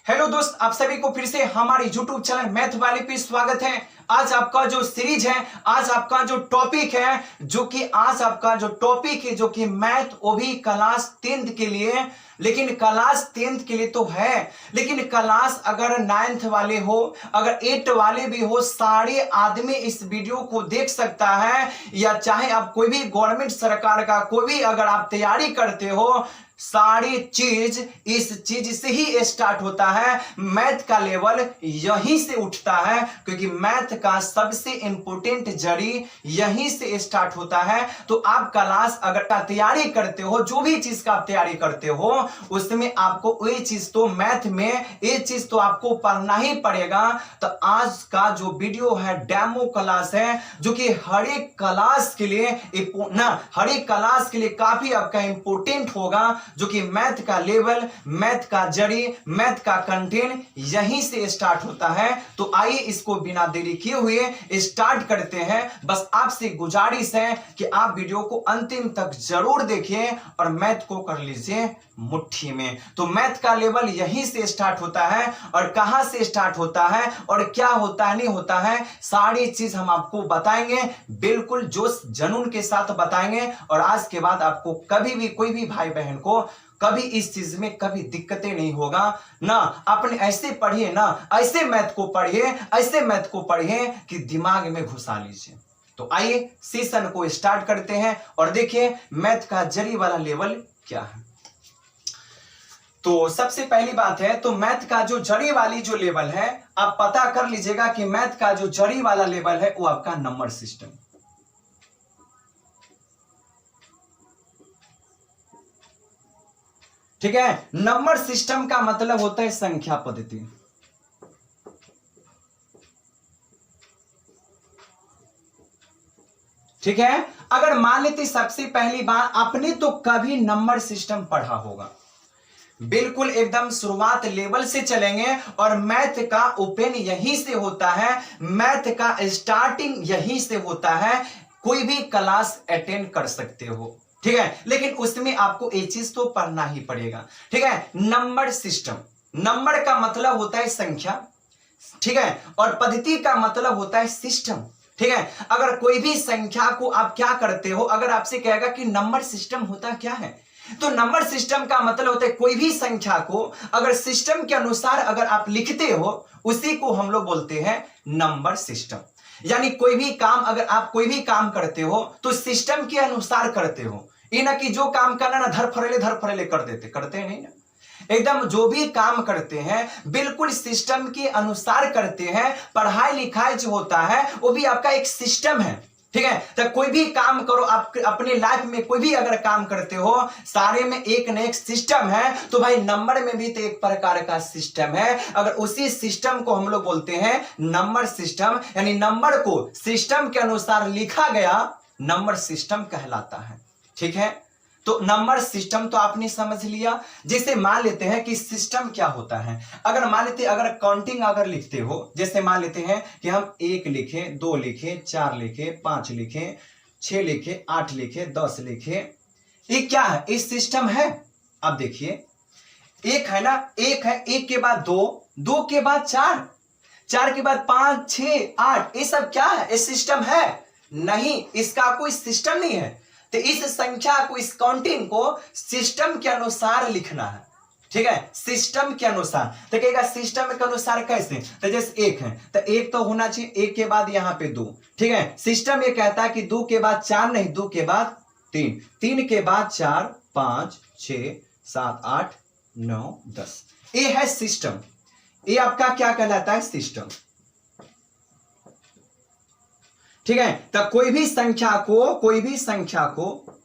Hello दोस्त, आप सभी को फिर से हमारे YouTube चैनल मैथ वाले पे स्वागत है। आज आपका जो सीरीज है, आज आपका जो टॉपिक है, जो कि मैथ, वो भी क्लास 10th के लिए। लेकिन क्लास 10th के लिए तो है, लेकिन क्लास अगर 9th वाले हो, अगर 8 वाले भी हो, सारे आदमी इस वीडियो को देख सकता है। या चाहे आप कोई भी गवर्नमेंट सरकार का कोई भी अगर आप तैयारी करते हो, सारी चीज इस चीज से ही स्टार्ट होता है। मैथ का लेवल यहीं से उठता है, क्योंकि मैथ का सबसे इंपॉर्टेंट जड़ी यहीं से स्टार्ट होता है। तो आप क्लास अगर का तैयारी करते हो, जो भी चीज का आप तैयारी करते हो, उसमें आपको ये चीज तो मैथ में ये चीज तो आपको पढ़ना ही पड़ेगा। तो आज का जो वीडियो है डेमो क्लास है, जो कि हर एक क्लास के लिए काफी आपका इंपॉर्टेंट होगा। जो कि मैथ का लेवल, मैथ का जड़ी, मैथ का कंटेंट यहीं से स्टार्ट होता है। तो आइए इसको बिना देरी किए हुए स्टार्ट करते हैं। बस आपसे गुजारिश है कि आप वीडियो को अंतिम तक जरूर देखिए और मैथ को कर लीजिए मुट्ठी में। तो मैथ का लेवल यहीं से स्टार्ट होता है, और कहां से स्टार्ट होता है और क्या होता है नहीं होता है, सारी चीज हम आपको बताएंगे, बिल्कुल जोश जुनून के साथ बताएंगे। और आज के बाद आपको कभी भी कोई भी भाई बहन को कभी इस चीज में कभी दिक्कतें नहीं होगा ना। अपने ऐसे पढ़िए ना, ऐसे मैथ को पढ़िए कि दिमाग में घुसा लीजिए। तो आइए सेशन को स्टार्ट करते हैं और देखिए मैथ का जड़ी वाला लेवल क्या है। तो सबसे पहली बात है, तो मैथ का जो जड़ी वाली जो लेवल है, आप पता कर लीजिएगा कि मैथ का जो जड़ी वाला लेवल है वो आपका नंबर सिस्टम। ठीक है, नंबर सिस्टम का मतलब होता है संख्या पद्धति। ठीक है, अगर मान लेते सबसे पहली बार आपने तो कभी नंबर सिस्टम पढ़ा होगा, बिल्कुल एकदम शुरुआत लेवल से चलेंगे और मैथ का ओपन यहीं से होता है, मैथ का स्टार्टिंग यहीं से होता है। कोई भी क्लास अटेंड कर सकते हो, ठीक है, लेकिन उसमें आपको एक चीज तो पढ़ना ही पड़ेगा। ठीक है, नंबर सिस्टम, नंबर का मतलब होता है संख्या, ठीक है, और पद्धति का मतलब होता है सिस्टम। ठीक है, अगर कोई भी संख्या को आप क्या करते हो, अगर आपसे कहेगा कि नंबर सिस्टम होता क्या है, तो नंबर सिस्टम का मतलब होता है कोई भी संख्या को अगर सिस्टम के अनुसार अगर आप लिखते हो, उसी को हम लोग बोलते हैं नंबर सिस्टम। यानी कोई भी काम अगर आप कोई भी काम करते हो तो सिस्टम के अनुसार करते हो, ये ना कि जो काम करना ना धर फरेले करते नहीं ना। एकदम जो भी काम करते हैं बिल्कुल सिस्टम के अनुसार करते हैं। पढ़ाई लिखाई जो होता है वो भी आपका एक सिस्टम है। ठीक है, तो कोई भी काम करो, आप अपने लाइफ में कोई भी अगर काम करते हो, सारे में एक न एक सिस्टम है। तो भाई नंबर में भी तो एक प्रकार का सिस्टम है। अगर उसी सिस्टम को हम लोग बोलते हैं नंबर सिस्टम, यानी नंबर को सिस्टम के अनुसार लिखा गया नंबर सिस्टम कहलाता है। ठीक है, तो नंबर सिस्टम तो आपने समझ लिया। जैसे मान लेते हैं कि सिस्टम क्या होता है, अगर मान लेते अगर काउंटिंग अगर लिखते हो, जैसे मान लेते हैं कि हम 1 लिखे, 2 लिखे, 4 लिखे, 5 लिखे, 6 लिखे, 8 लिखे, 10 लिखे, ये क्या है, ये सिस्टम है। अब देखिए, एक है ना, एक है, एक के बाद 2, 2 के बाद 4, 4 के बाद 5, 6, 8, ये सब क्या है, ये सिस्टम है नहीं, इसका कोई सिस्टम नहीं है। तो इस संख्या को, इस काउंटिंग को सिस्टम के अनुसार लिखना है। ठीक है, सिस्टम के अनुसार। तो कहेगा सिस्टम के अनुसार कैसे, तो जैसे 1 है तो 1 तो होना चाहिए, 1 के बाद यहां पे 2। ठीक है, सिस्टम ये कहता है कि 2 के बाद 4 नहीं, 2 के बाद 3, 3 के बाद 4, 5, 6, 7, 8, 9, 10, ये है सिस्टम। ये आपका क्या कहलाता है, सिस्टम। ठीक है, तो कोई भी संख्या को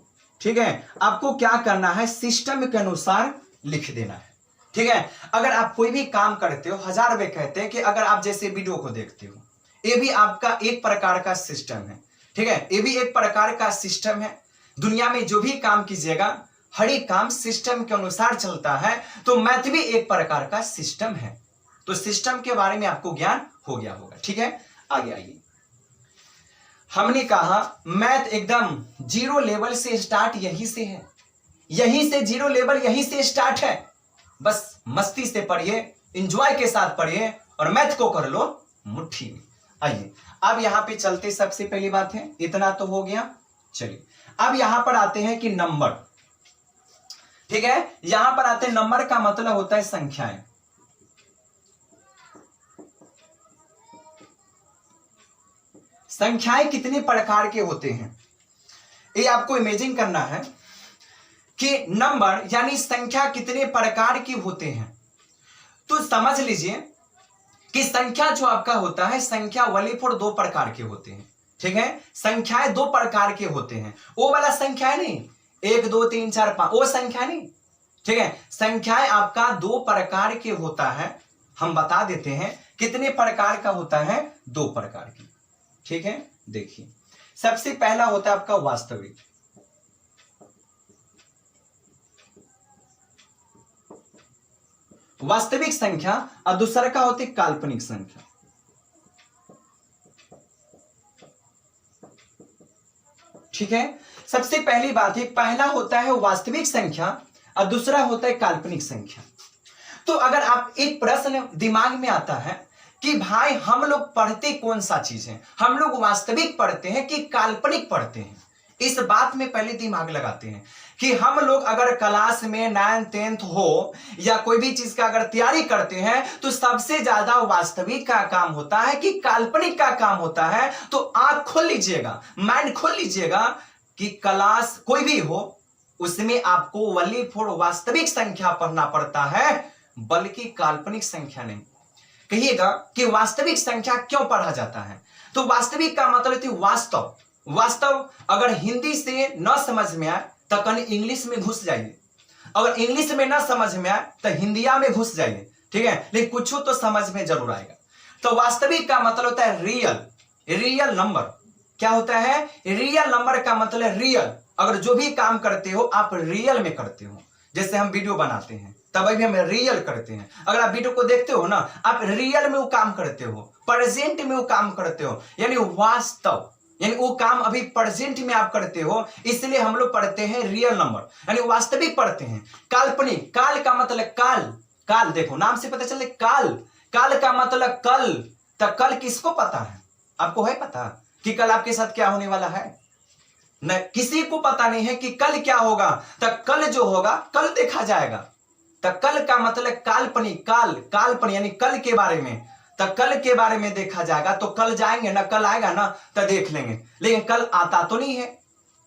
ठीक है आपको क्या करना है, सिस्टम के अनुसार लिख देना है। ठीक है, अगर आप कोई भी काम करते हो, हजार वे कहते हैं कि अगर आप जैसे वीडियो को देखते हो, ये भी आपका एक प्रकार का सिस्टम है। ठीक है, ये भी एक प्रकार का सिस्टम है। दुनिया में जो भी काम कीजिएगा, हर एक काम सिस्टम के अनुसार चलता है। तो मैथ भी एक प्रकार का सिस्टम है। तो सिस्टम के बारे में आपको ज्ञान हो गया होगा। ठीक है, आगे आइए। हमने कहा मैथ एकदम जीरो लेवल से स्टार्ट यहीं से है, यहीं से जीरो लेवल यहीं से स्टार्ट है। बस मस्ती से पढ़िए, एंजॉय के साथ पढ़िए और मैथ को कर लो मुट्ठी में। आइए अब यहां पे चलते, सबसे पहली बात है इतना तो हो गया। चलिए अब यहां पर आते हैं कि नंबर, ठीक है, यहां पर आते हैं नंबर का मतलब होता है संख्याएं। संख्याएं कितने प्रकार के होते हैं ये आपको इमेजिन करना है कि नंबर यानी संख्या कितने प्रकार की होते हैं। तो समझ लीजिए कि संख्या जो आपका होता है, संख्या वाली फोर दो प्रकार के होते हैं, ठीक है। संख्याएं दो प्रकार के होते हैं, वो वाला संख्या नहीं 1 2 3 4 5 वो संख्या नहीं, ठीक है। संख्याएं आपका दो प्रकार के होता है, हम बता देते हैं कितने प्रकार का होता है, दो प्रकार की, ठीक है। देखिए सबसे पहला होता है आपका वास्तविक, वास्तविक संख्या, और दूसरा का होती है काल्पनिक संख्या। ठीक है, सबसे पहली बात है, पहला होता है वास्तविक संख्या और दूसरा होता है काल्पनिक संख्या। तो अगर आप एक प्रश्न दिमाग में आता है कि भाई हम लोग पढ़ते कौन सा चीज है, हम लोग वास्तविक पढ़ते हैं कि काल्पनिक पढ़ते हैं, इस बात में पहले दिमाग लगाते हैं कि हम लोग अगर क्लास में 9th 10th हो या कोई भी चीज का अगर तैयारी करते हैं तो सबसे ज्यादा वास्तविक का काम होता है कि काल्पनिक का काम होता है। तो आंख खोल लीजिएगा, माइंड खोल लीजिएगा कि क्लास कोई भी हो उसमें आपको वली फोर वास्तविक संख्या पढ़ना पड़ता है, बल्कि काल्पनिक संख्या नहीं। कहिएगा कि वास्तविक संख्या क्यों पढ़ा जाता है, तो वास्तविक का मतलब है वास्तव। वास्तव अगर हिंदी से न समझ में आए तो कहीं इंग्लिश में घुस जाइए, अगर इंग्लिश में ना समझ में आए तो हिंदिया में घुस जाइए, ठीक है, लेकिन कुछ तो समझ में जरूर आएगा। तो वास्तविक का मतलब होता है रियल, रियल नंबर। क्या होता है, रियल नंबर का मतलब रियल, अगर जो भी काम करते हो आप रियल में करते हो। जैसे हम वीडियो बनाते हैं तब भी हम रियल करते हैं, अगर आप वीडियो को देखते हो ना आप रियल में वो काम करते हो, प्रेजेंट में वो काम करते हो, यानी वास्तव, यानी वो काम अभी प्रेजेंट में आप करते हो, इसलिए हम लोग पढ़ते हैं रियल नंबर, यानी वास्तविक पढ़ते हैं। काल्पनिक, काल का मतलब काल, काल देखो नाम से पता चले काल, काल का मतलब कल। तो कल किसको पता है, आपको है पता कि कल आपके साथ क्या होने वाला है? न किसी को पता नहीं है कि कल क्या होगा। तो कल जो होगा कल देखा जाएगा। तो कल का मतलब काल्पनिक, काल काल्पनिक यानी कल के बारे में, तो कल के बारे में देखा जाएगा। तो कल जाएंगे ना, कल आएगा ना तो देख लेंगे, लेकिन कल आता तो नहीं है,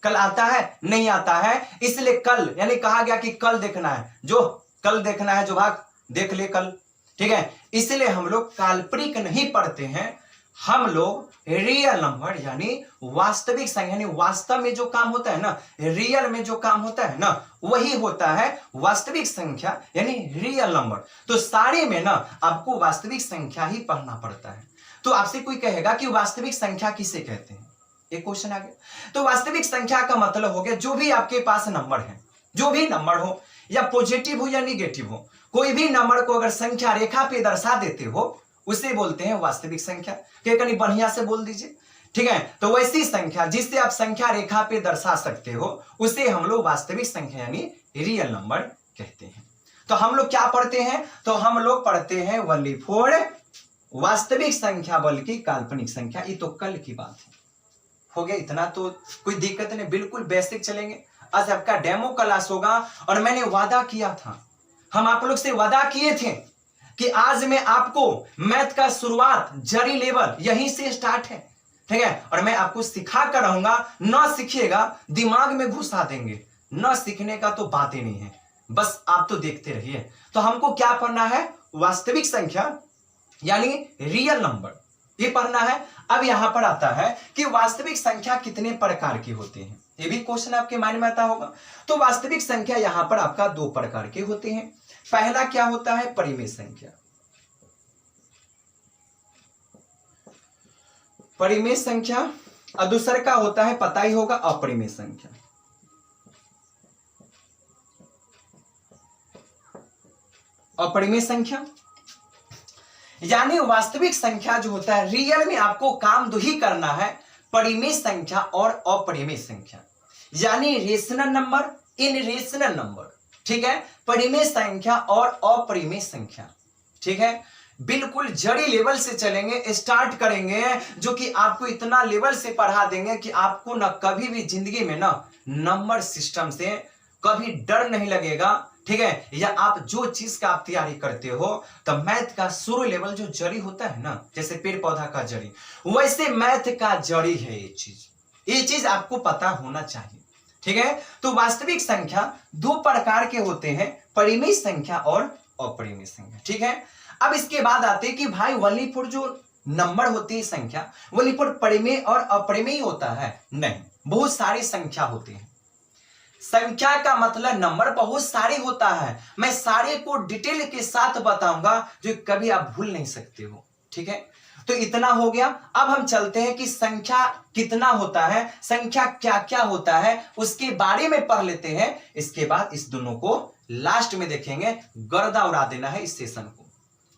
कल आता है नहीं आता है, इसलिए कल यानी कहा गया कि कल देखना है, जो कल देखना है जो भाग देख ले कल, ठीक है। इसलिए हम लोग काल्पनिक नहीं पढ़ते हैं, हम लोग रियल नंबर यानी वास्तविक संख्या, यानी वास्तव में जो काम होता है ना, रियल में जो काम होता है ना, वही होता है वास्तविक संख्या यानी रियल नंबर। तो सारे में ना आपको वास्तविक संख्या ही पढ़ना पड़ता है। तो आपसे कोई कहेगा कि वास्तविक संख्या किसे कहते हैं, एक क्वेश्चन आ गया। तो वास्तविक संख्या का मतलब हो गया जो भी आपके पास नंबर है, जो भी नंबर हो या पॉजिटिव हो या निगेटिव हो, कोई भी नंबर को अगर संख्या रेखा पे दर्शा देते हो उसे बोलते हैं वास्तविक संख्या। कहीं बढ़िया से बोल दीजिए, ठीक है। तो वैसी संख्या जिससे आप संख्या रेखा पे दर्शा सकते हो उसे हम लोग वास्तविक संख्या यानी रियल नंबर कहते हैं। तो हम लोग क्या पढ़ते हैं, तो हम लोग पढ़ते हैं वनली फोर वास्तविक संख्या बल्कि काल्पनिक संख्या। ये तो कल की बात है, हो गया इतना, तो कोई दिक्कत नहीं, बिल्कुल बेसिक चलेंगे। आज आपका डेमो क्लास होगा और मैंने वादा किया था, हम आप लोग से वादा किए थे कि आज मैं आपको मैथ का शुरुआत जरी लेवल यहीं से स्टार्ट है, ठीक है, और मैं आपको सिखा कर रहूंगा। न सीखिएगा दिमाग में घुसा देंगे, न सीखने का तो बात ही नहीं है, बस आप तो देखते रहिए। तो हमको क्या पढ़ना है, वास्तविक संख्या यानी रियल नंबर, ये पढ़ना है। अब यहां पर आता है कि वास्तविक संख्या कितने प्रकार की होती है, ये भी क्वेश्चन आपके माइंड में आता होगा। तो वास्तविक संख्या यहां पर आपका दो प्रकार के होते हैं। पहला क्या होता है, परिमेय संख्या, परिमेय संख्या, और दूसरा का होता है पता ही होगा अपरिमेय संख्या। अपरिमेय संख्या यानी वास्तविक संख्या जो होता है रियल में आपको काम दो ही करना है, परिमेय संख्या और अपरिमेय संख्या, यानी रेशनल नंबर, इनरेशनल नंबर, ठीक है, परिमेय संख्या और अपरिमेय संख्या, ठीक है, बिल्कुल जड़ी लेवल से चलेंगे, स्टार्ट करेंगे, जो कि आपको इतना लेवल से पढ़ा देंगे कि आपको ना कभी भी जिंदगी में ना नंबर सिस्टम से कभी डर नहीं लगेगा। ठीक है, या आप जो चीज का आप तैयारी करते हो तो मैथ का शुरू लेवल जो जड़ी होता है ना, जैसे पेड़ पौधा का जड़ी, वैसे मैथ का जड़ी है ये चीज आपको पता होना चाहिए। ठीक है, तो वास्तविक संख्या दो प्रकार के होते हैं, परिमेय संख्या और अपरिमेय संख्या। ठीक है, अब इसके बाद आते हैं कि भाई वलीपुर जो नंबर होती है संख्या, वलीपुर परिमेय और अपरिमेय होता है? नहीं, बहुत सारी संख्या होती है। संख्या का मतलब नंबर बहुत सारे होता है, मैं सारे को डिटेल के साथ बताऊंगा जो कभी आप भूल नहीं सकते हो। ठीक है, तो इतना हो गया। अब हम चलते हैं कि संख्या कितना होता है, संख्या क्या क्या होता है, उसके बारे में पढ़ लेते हैं। इसके बाद इस दोनों को लास्ट में देखेंगे, गर्दा उड़ा देना है इस सेशन को।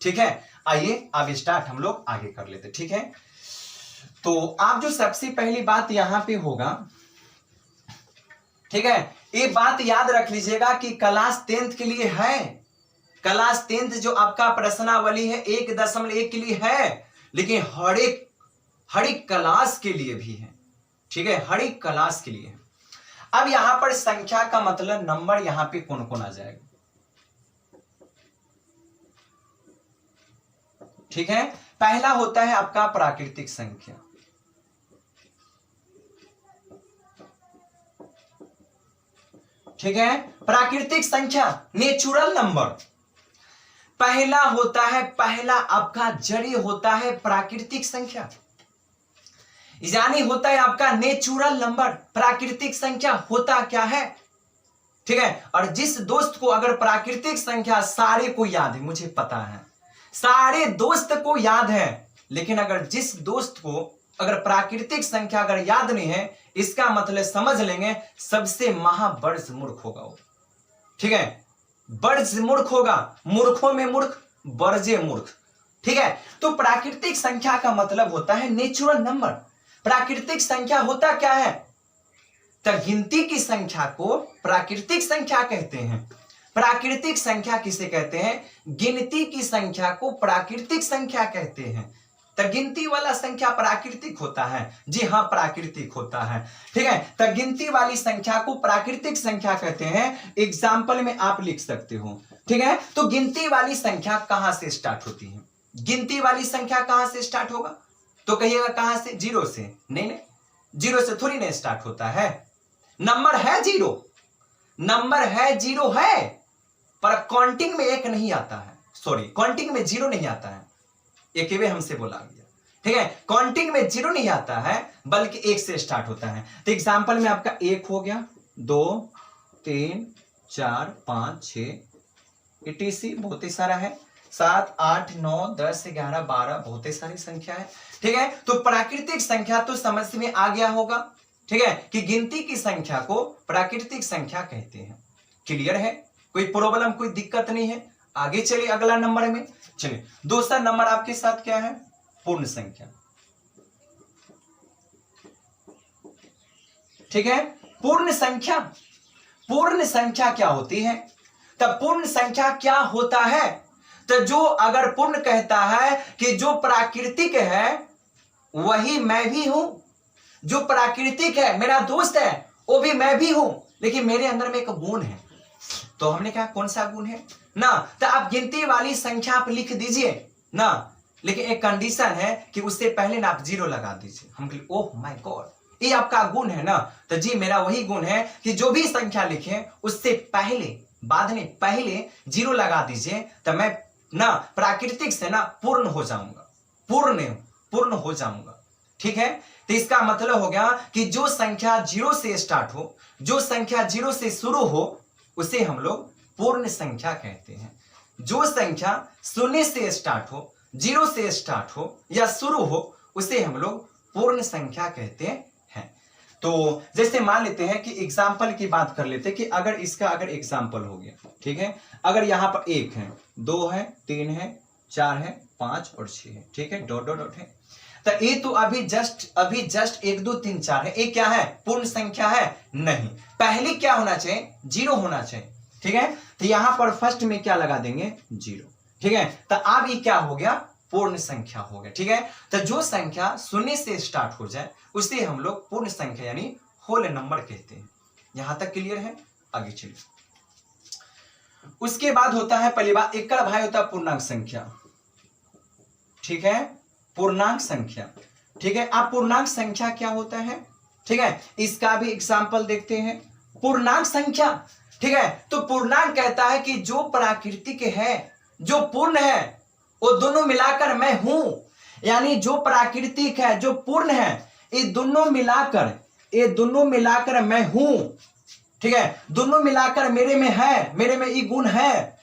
ठीक है, आइए अब स्टार्ट हम लोग आगे कर लेते। ठीक है, तो आप जो सबसे पहली बात यहां पे होगा, ठीक है, ये बात याद रख लीजिएगा कि क्लास 10th के लिए है, क्लास 10th जो आपका प्रश्नावली है 1.1 के लिए है, लेकिन हर एक क्लास के लिए भी है। ठीक है, हर एक क्लास के लिए है। अब यहां पर संख्या का मतलब नंबर यहां पे कौन कौन आ जाएगा? ठीक है, पहला होता है आपका प्राकृतिक संख्या। ठीक है, प्राकृतिक संख्या, नेचुरल नंबर पहला होता है, पहला आपका जड़ी होता है प्राकृतिक संख्या, यानी होता है आपका नेचुरल नंबर। प्राकृतिक संख्या होता क्या है? ठीक है, और जिस दोस्त को अगर प्राकृतिक संख्या सारे को याद है, मुझे पता है सारे दोस्त को याद है, लेकिन अगर जिस दोस्त को अगर प्राकृतिक संख्या अगर याद नहीं है, इसका मतलब समझ लेंगे सबसे महाबर्ज मूर्ख होगा वो। ठीक है, बर्ज मूर्ख होगा, मूर्खों में मूर्ख, बर्जे मूर्ख। ठीक है, तो प्राकृतिक संख्या का मतलब होता है नेचुरल नंबर। प्राकृतिक संख्या होता क्या है? तो गिनती की संख्या को प्राकृतिक संख्या कहते हैं। प्राकृतिक संख्या किसे कहते हैं? गिनती की संख्या को प्राकृतिक संख्या कहते हैं। तो गिनती वाला संख्या प्राकृतिक होता है, जी हाँ प्राकृतिक होता है। ठीक है, तो गिनती वाली संख्या को प्राकृतिक संख्या कहते हैं। एग्जाम्पल में आप लिख सकते हो। ठीक है, तो गिनती वाली संख्या कहां से स्टार्ट होती है? गिनती वाली संख्या कहां से स्टार्ट होगा? तो कहिएगा कहां से? जीरो से? नहीं नहीं, जीरो से थोड़ी नहीं स्टार्ट होता है। नंबर है जीरो, नंबर है जीरो है, पर काउंटिंग में एक नहीं आता है, सॉरी काउंटिंग में जीरो नहीं आता है, एक वे हमसे बोला गया। ठीक है, काउंटिंग में जीरो नहीं आता है, बल्कि एक से स्टार्ट होता है। तो एग्जांपल में आपका 1 हो गया, 2 3 4 5 6 etc, बहुत ही सारा है, 7 8 9 10 11 12, बहुत ही सारी संख्या है। ठीक है, तो प्राकृतिक संख्या तो समझ में आ गया होगा। ठीक है, कि गिनती की संख्या को प्राकृतिक संख्या कहते हैं। क्लियर है? कोई प्रॉब्लम, कोई दिक्कत नहीं है? आगे चलिए अगला नंबर में। चलिए दूसरा नंबर आपके साथ क्या है? पूर्ण संख्या। ठीक है, पूर्ण संख्या, पूर्ण संख्या क्या होती है? तब पूर्ण संख्या क्या होता है? तो जो अगर पूर्ण कहता है कि जो प्राकृतिक है वही मैं भी हूं, जो प्राकृतिक है मेरा दोस्त है वो भी मैं भी हूं, लेकिन मेरे अंदर में एक गुण है। तो हमने कहा कौन सा गुण है ना? तो आप गिनती वाली संख्या आप लिख दीजिए ना, लेकिन एक कंडीशन है कि उससे पहले ना आप जीरो लगा दीजिए। हम कहें ओह माय गॉड, ये आपका गुण है ना? तो जी मेरा वही गुण है कि जो भी संख्या लिखे उससे पहले, बाद में पहले जीरो लगा दीजिए, तो मैं ना प्राकृतिक से ना पूर्ण हो जाऊंगा, पूर्ण हो जाऊंगा। ठीक है, तो इसका मतलब हो गया कि जो संख्या जीरो से स्टार्ट हो, जो संख्या जीरो से शुरू हो, उसे हम लोग पूर्ण संख्या कहते हैं। जो संख्या शून्य से स्टार्ट हो, जीरो से स्टार्ट हो या शुरू हो, उसे हम लोग पूर्ण संख्या कहते हैं। तो जैसे मान लेते हैं कि एग्जाम्पल की बात कर लेते हैं कि अगर इसका अगर एग्जाम्पल हो गया, ठीक है, अगर यहां पर 1 है, 2 है, 3 है, 4 है, 5 और 6 है। ठीक है, डॉट डॉट डॉट है। तो ये तो अभी जस्ट 1 2 3 4 है। ये क्या है? पूर्ण संख्या है? नहीं, पहले क्या होना चाहिए? जीरो होना चाहिए। ठीक है, तो यहां पर फर्स्ट में क्या लगा देंगे? जीरो। ठीक है, तो अब ये क्या हो गया, पूर्ण संख्या हो गया। ठीक है, तो जो संख्या शून्य से स्टार्ट हो जाए उसे हम लोग पूर्ण संख्या यानी होल नंबर कहते हैं। यहां तक क्लियर है? आगे चलिए। उसके बाद होता है पहली बात, एकड़ भाई होता है पूर्णांक संख्या। ठीक है, पूर्णांक संख्या। ठीक है, अब पूर्णांक संख्या क्या होता है? ठीक है, इसका भी एग्जाम्पल देखते हैं। पूर्णांक संख्या, ठीक है, तो पूर्णांक कहता है कि जो प्राकृतिक है, जो पूर्ण है, वो दोनों मिलाकर मैं हूं। यानी जो प्राकृतिक है, जो पूर्ण है, ये दोनों मिलाकर मैं हूं। ठीक है, दोनों मिलाकर मेरे में है, मेरे में ये गुण है।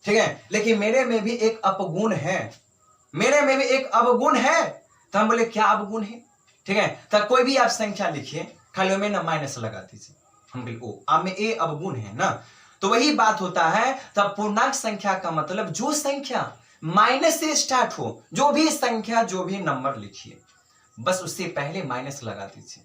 ठीक है, लेकिन मेरे में भी एक अपगुण है, मेरे में भी एक अवगुण है। तो हम बोले क्या अवगुण है? ठीक है, तो कोई भी आप संख्या लिखिए, खाली में ना माइनस लगा दीजिए, हम बोले ओ अब में ए अवगुण है ना। तो वही बात होता है। तब पूर्णांक संख्या का मतलब जो संख्या माइनस से स्टार्ट हो, जो भी संख्या, जो भी नंबर लिखिए, बस उससे पहले माइनस लगा दीजिए।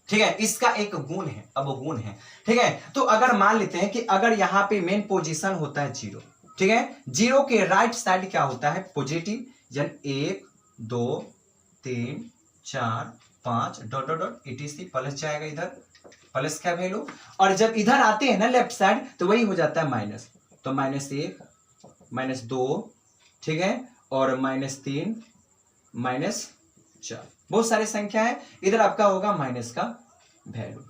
ठीक है, इसका एक गुण है, अवगुण है। ठीक है, तो अगर मान लेते हैं कि अगर यहाँ पे मेन पोजीशन होता है 0, ठीक है, 0 के राइट साइड क्या होता है, पॉजिटिव, यानी 1 2 3 4 5 dot dot dot etc plus जाएगा इधर, प्लस का वैल्यू। और जब इधर आते हैं ना लेफ्ट साइड, तो वही हो जाता है माइनस। तो -1 -2, ठीक है, और -3 -4, बहुत सारी संख्या है। इधर आपका होगा माइनस का वैल्यू।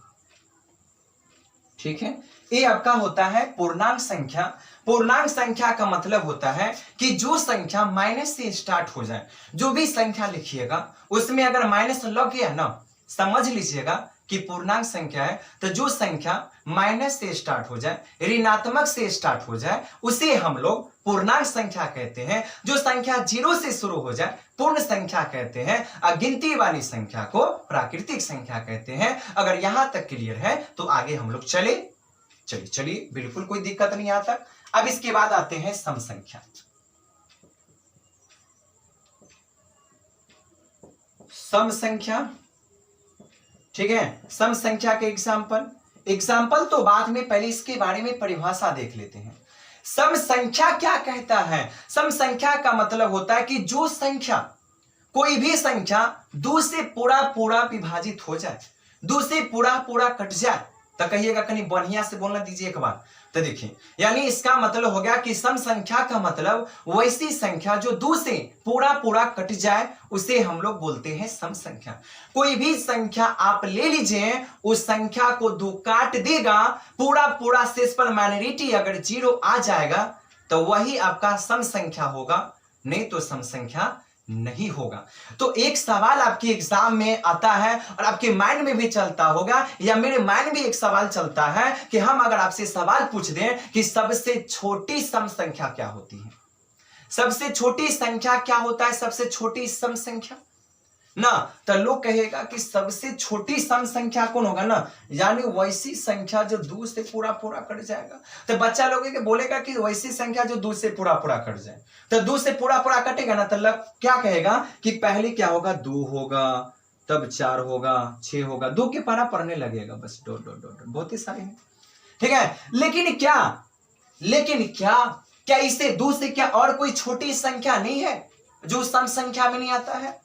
ठीक है, ये आपका होता है पूर्णांक संख्या। पूर्णांक संख्या का मतलब होता है कि जो संख्या माइनस से स्टार्ट हो जाए, जो भी संख्या लिखिएगा उसमें अगर माइनस लग गया ना, समझ लीजिएगा कि पूर्णांक संख्या है। तो जो संख्या माइनस से स्टार्ट हो जाए, ऋणात्मक से स्टार्ट हो जाए, उसे हम लोग पूर्णांक संख्या कहते हैं। जो संख्या 0 से शुरू हो जाए पूर्ण संख्या कहते हैं। अगिनती वाली संख्या को प्राकृतिक संख्या कहते हैं। अगर यहां तक क्लियर है तो आगे हम लोग चलिए, बिल्कुल कोई दिक्कत नहीं आता। अब इसके बाद आते हैं सम संख्या। सम संख्या, ठीक है, सम संख्या के एग्जाम्पल तो बाद में, पहले इसके बारे में परिभाषा देख लेते हैं। सम संख्या क्या कहता है? सम संख्या का मतलब होता है कि जो संख्या, कोई भी संख्या 2 से पूरा विभाजित हो जाए, 2 से पूरा कट जाए। तो कहिएगा, कहीं बढ़िया से बोलना दीजिए एक बार। तो देखिए, यानी इसका मतलब हो गया कि सम संख्या का मतलब वैसी संख्या जो 2 से पूरा कट जाए, उसे हम लोग बोलते हैं सम संख्या। कोई भी संख्या आप ले लीजिए, उस संख्या को 2 काट देगा, पूरा शेषफल माइनॉरिटी अगर 0 आ जाएगा तो वही आपका सम संख्या होगा, नहीं तो सम संख्या नहीं होगा। तो एक सवाल आपके एग्जाम में आता है और आपके माइंड में भी चलता होगा, या मेरे माइंड में भी एक सवाल चलता है कि हम अगर आपसे सवाल पूछ दें कि सबसे छोटी सम संख्या क्या होती है, सबसे छोटी संख्या क्या होता है, सबसे छोटी सम संख्या ना, तो लोग कहेगा कि सबसे छोटी सम संख्या कौन होगा ना, यानी वैसी संख्या जो 2 से पूरा कट जाएगा। तो बच्चा लोग बोलेगा कि वैसी संख्या जो 2 से पूरा कट जाए। तो 2 से पूरा कटेगा ना, तो क्या कहेगा कि पहले क्या होगा, 2 होगा, तब 4 होगा, 6 होगा, 2 के पारा पढ़ने लगेगा, बस डॉट डॉट डॉट, बहुत ही सारे हैं। ठीक है, लेकिन क्या इससे 2 से क्या और कोई छोटी संख्या नहीं है जो सम संख्या में नहीं आता है?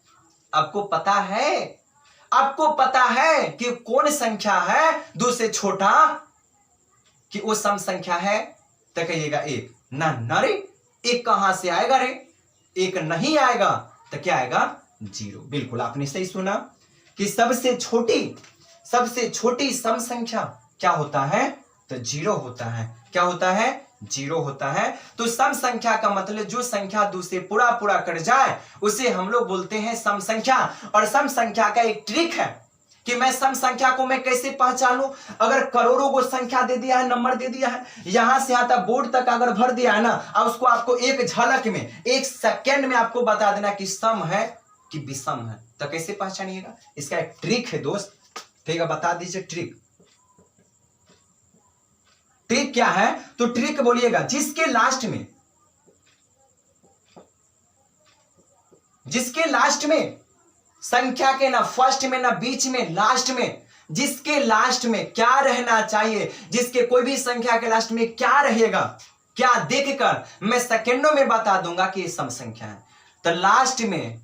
आपको पता है कि कौन संख्या है 2 से छोटा, कि वो सम संख्या है? तो कहिएगा 1 ना रे, 1 कहां से आएगा रे, 1 नहीं आएगा, तो क्या आएगा, 0। बिल्कुल आपने सही सुना कि सबसे छोटी सम संख्या क्या होता है, तो 0 होता है। क्या होता है, 0 होता है। तो सम संख्या का मतलब जो संख्या 2 से पूरा कट जाए उसे हम लोग बोलते हैं सम संख्या। और सम संख्या का एक ट्रिक है कि मैं सम संख्या को मैं कैसे पहचानूं। अगर करोड़ों को संख्या दे दिया है, नंबर दे दिया है, यहां से यहां तक बोर्ड तक अगर भर दिया है ना, अब उसको आपको एक झलक में, 1 सेकेंड में आपको बता देना कि सम है कि विषम है, तो कैसे पहचानिएगा? इसका एक ट्रिक है दोस्त, ठीक है, बता दीजिए ट्रिक क्या है? तो ट्रिक बोलिएगा, जिसके लास्ट में संख्या के ना फर्स्ट में ना बीच में, लास्ट में, जिसके लास्ट में क्या रहना चाहिए, जिसके कोई भी संख्या के लास्ट में क्या रहेगा, क्या देखकर मैं सेकंडों में बता दूंगा कि ये सम संख्या है। तो लास्ट में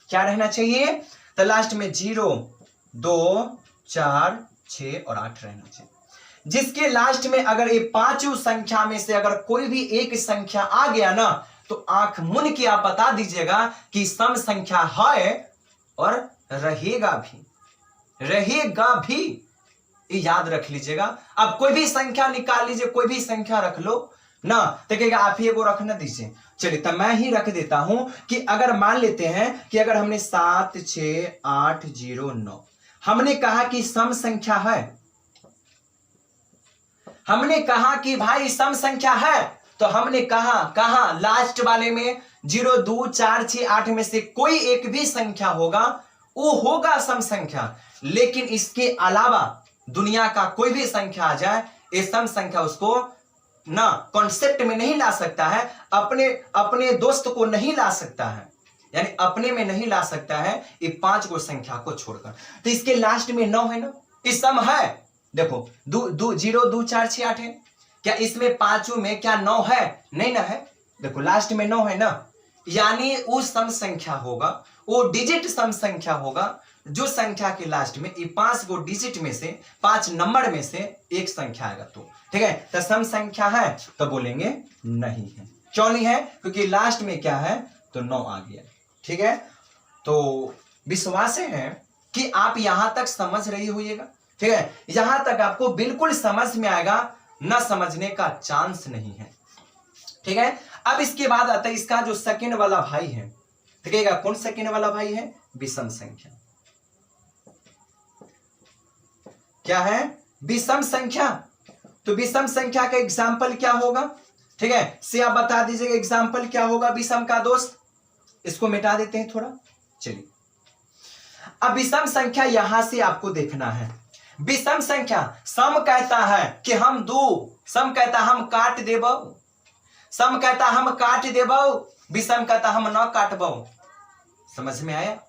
क्या रहना चाहिए? तो लास्ट में 0, 2, 4, 6 और 8 रहना चाहिए। जिसके लास्ट में अगर ये पांचों संख्या में से अगर कोई भी एक संख्या आ गया ना, तो आंख मूंद के आप बता दीजिएगा कि सम संख्या है और रहेगा भी। याद रख लीजिएगा। अब कोई भी संख्या निकाल लीजिए, कोई भी संख्या रख लो ना, तो कहेगा आप ही एगो रखना दीजिए। चलिए तो मैं ही रख देता हूं कि अगर मान लेते हैं कि अगर हमने 7, 6, 8, 0, 9 हमने कहा कि सम संख्या है, हमने कहा कि भाई सम संख्या है, तो हमने कहा लास्ट वाले में 0, 2, 4, 6, 8 में से कोई एक भी संख्या होगा, वो होगा सम संख्या। लेकिन इसके अलावा दुनिया का कोई भी संख्या आ जाए, ये सम संख्या उसको ना कॉन्सेप्ट में नहीं ला सकता है, अपने दोस्त को नहीं ला सकता है, यानी अपने में नहीं ला सकता है ये 5 को संख्या को छोड़कर। तो इसके लास्ट में 9 है ना, इस सम है। देखो 0, 2, 4, 6, 8 है, क्या इसमें पांचों में क्या 9 है? नहीं ना है। देखो लास्ट में 9 है ना, यानी वो सम संख्या होगा, वो डिजिट सम संख्या होगा जो संख्या के लास्ट में ये 5 को डिजिट में से 5 नंबर में से एक संख्या आएगा। तो ठीक है, तो सम संख्या है तो बोलेंगे नहीं है। क्यों नहीं है? क्योंकि लास्ट में क्या है? तो 9 आ गया। ठीक है, तो विश्वास है कि आप यहां तक समझ रही होइएगा। ठीक है, यहां तक आपको बिल्कुल समझ में आएगा, ना समझने का चांस नहीं है। ठीक है, अब इसके बाद आता है इसका जो सेकंड वाला भाई है। ठीक है, कौन सेकंड वाला भाई है? विषम संख्या। क्या है? विषम संख्या। तो विषम संख्या का एग्जाम्पल क्या होगा? ठीक है, से आप बता दीजिएगा एग्जाम्पल क्या होगा विषम का दोस्त। इसको मिटा देते हैं थोड़ा। चलिए, अब विषम संख्या यहां से आपको देखना है। विषम संख्या सम कहता है कि हम दो, सम कहता हम काट देबो, सम कहता हम काट देबो, विषम कहता हम न काटबो। समझ में आया?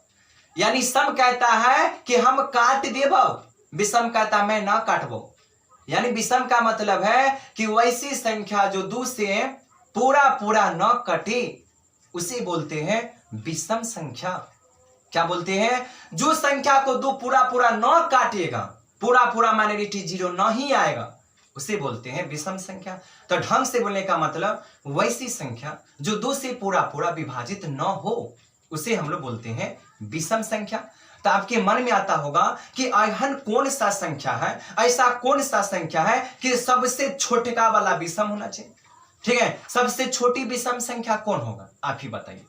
यानी सम कहता है कि हम काट देबो, विषम कहता मैं ना काटबो। यानी विषम का मतलब है कि वैसी संख्या जो 2 से पूरा न कटे उसे बोलते हैं विषम संख्या। क्या बोलते हैं? जो संख्या को 2 पूरा न काटेगा, पूरा माइनॉरिटी 0 नहीं आएगा, उसे बोलते हैं विषम संख्या। तो ढंग से बोलने का मतलब वैसी संख्या जो 2 से पूरा विभाजित न हो, उसे हम लोग बोलते हैं विषम संख्या। तो आपके मन में आता होगा कि ऐहन कौन सा संख्या है, ऐसा कौन सा संख्या है कि सबसे छोटा वाला विषम होना चाहिए। ठीक है, सबसे छोटी विषम संख्या कौन होगा? आप ही बताइए।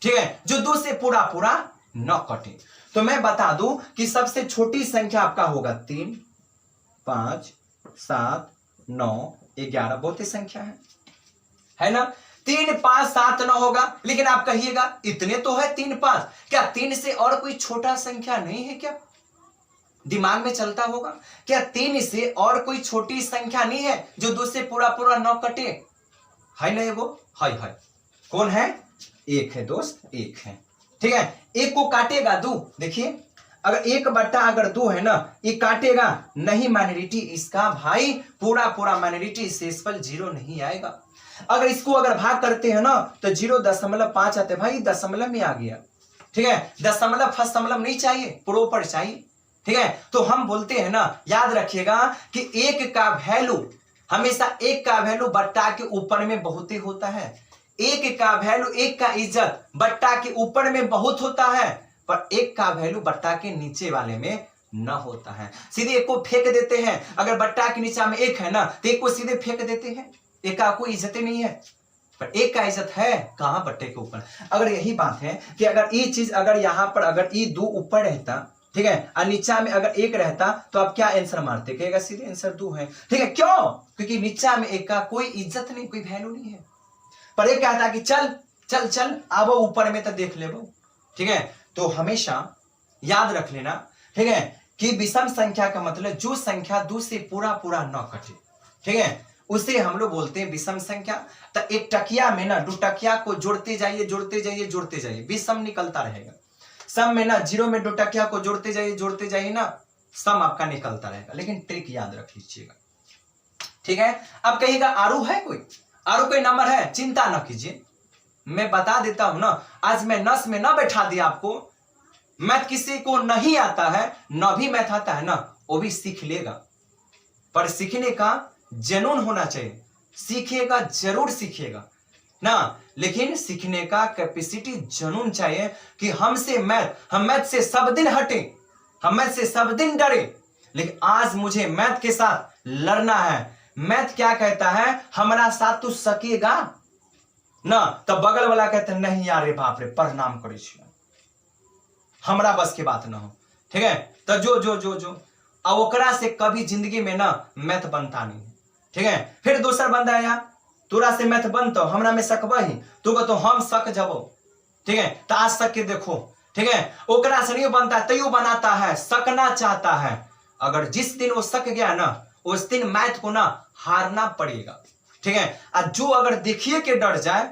ठीक है, जो 2 से पूरा न कटे। तो मैं बता दूं कि सबसे छोटी संख्या आपका होगा 3, 5, 7, 9, 11। बहुत ही संख्या है ना? 3, 5, 7, 9 होगा। लेकिन आप कहिएगा इतने तो है 3, 5, क्या 3 से और कोई छोटा संख्या नहीं है क्या? दिमाग में चलता होगा, क्या 3 से और कोई छोटी संख्या नहीं है जो 2 से पूरा न कटे? है ना? वो है। कौन है? 1 है दोस्त, 1 है। ठीक है, 1 को काटेगा 2। देखिए, अगर 1/2 है ना, ये काटेगा नहीं माइनॉरिटी, इसका भाई पूरा माइनॉरिटी शेषफल 0 नहीं आएगा। अगर इसको अगर भाग करते हैं ना, तो 0.5 आते भाई, दशमलव में आ गया। ठीक है, दशमलव फर्स्ट दशमलव नहीं चाहिए, प्रॉपर चाहिए। ठीक है, तो हम बोलते हैं ना, याद रखिएगा कि 1 का वैल्यू हमेशा 1 का वैल्यू बट्टा के ऊपर में बहुत ही होता है। 1 का वैल्यू, 1 का इज्जत बट्टा के ऊपर में बहुत होता है, पर 1 का वैल्यू बट्टा के नीचे वाले में न होता है। सीधे 1 को फेंक देते हैं। अगर बट्टा के नीचे में 1 है ना, तो 1 को सीधे फेंक देते हैं। 1 का कोई इज्जत ही नहीं है, पर 1 का इज्जत है कहां? बट्टे के ऊपर। अगर यही बात है कि अगर ये चीज अगर यहां पर अगर ये 2 ऊपर रहता, ठीक है, और नीचा में अगर 1 रहता, तो आप क्या आंसर मारते? कहेगा सीधे आंसर 2 है। ठीक है, क्यों? क्योंकि नीचा में 1 का कोई इज्जत नहीं, कोई वैल्यू नहीं है। पर 1 कहता कि चल आवो ऊपर में तो देख ले। ठीक है, तो हमेशा याद रख लेना, ठीक है, कि विषम संख्या का मतलब जो संख्या 2 से पूरा न कटे, ठीक है, उसे हम लोग बोलते हैं विषम संख्या। तो एक टकिया में ना 2 टकिया को जोड़ते जाइए, विषम निकलता रहेगा। सम में ना 0 में 2 टकिया को जोड़ते जाइए ना, सम आपका निकलता रहेगा। लेकिन ट्रिक याद रख लीजिएगा, ठीक है। अब कहिएगा आरू है कोई, आरू कोई नंबर है, चिंता न कीजिए, मैं बता देता हूं ना। आज मैं नस में ना बैठा दिया आपको। मैथ किसी को नहीं आता है, न भी मैथ आता है ना, वो भी सीख लेगा, पर सीखने का जुनून होना चाहिए। सीखेगा, जरूर सीखेगा ना, लेकिन सीखने का कैपेसिटी जुनून चाहिए कि हम मैथ से सब दिन हटे, हम मैथ से सब दिन डरे, लेकिन आज मुझे मैथ के साथ लड़ना है। मैथ क्या कहता है, हमारा साथ तू सकेगा ना, तब बगल वाला कहते नहीं यार रे बाप रे प्रणाम करे छियै, हमरा बस के बात ना हो, ठीक है। तो जो अब ओकरा से कभी जिंदगी में ना मैथ बनता नहीं है, ठीक है। फिर दूसरा बंदा आया, तोरा से मैथ बनतो, हमरा में सकबही, तू कहतो हम सक जबो, ठीक है। तो आज सक के देखो, ठीक है। ओकरा से नहीं बनता है, तैयो बनाता है, सकना चाहता है। अगर जिस दिन वो सक गया ना, उस दिन मैथ को ना हारना पड़ेगा, ठीक है। और जो अगर देखिए के डर जाए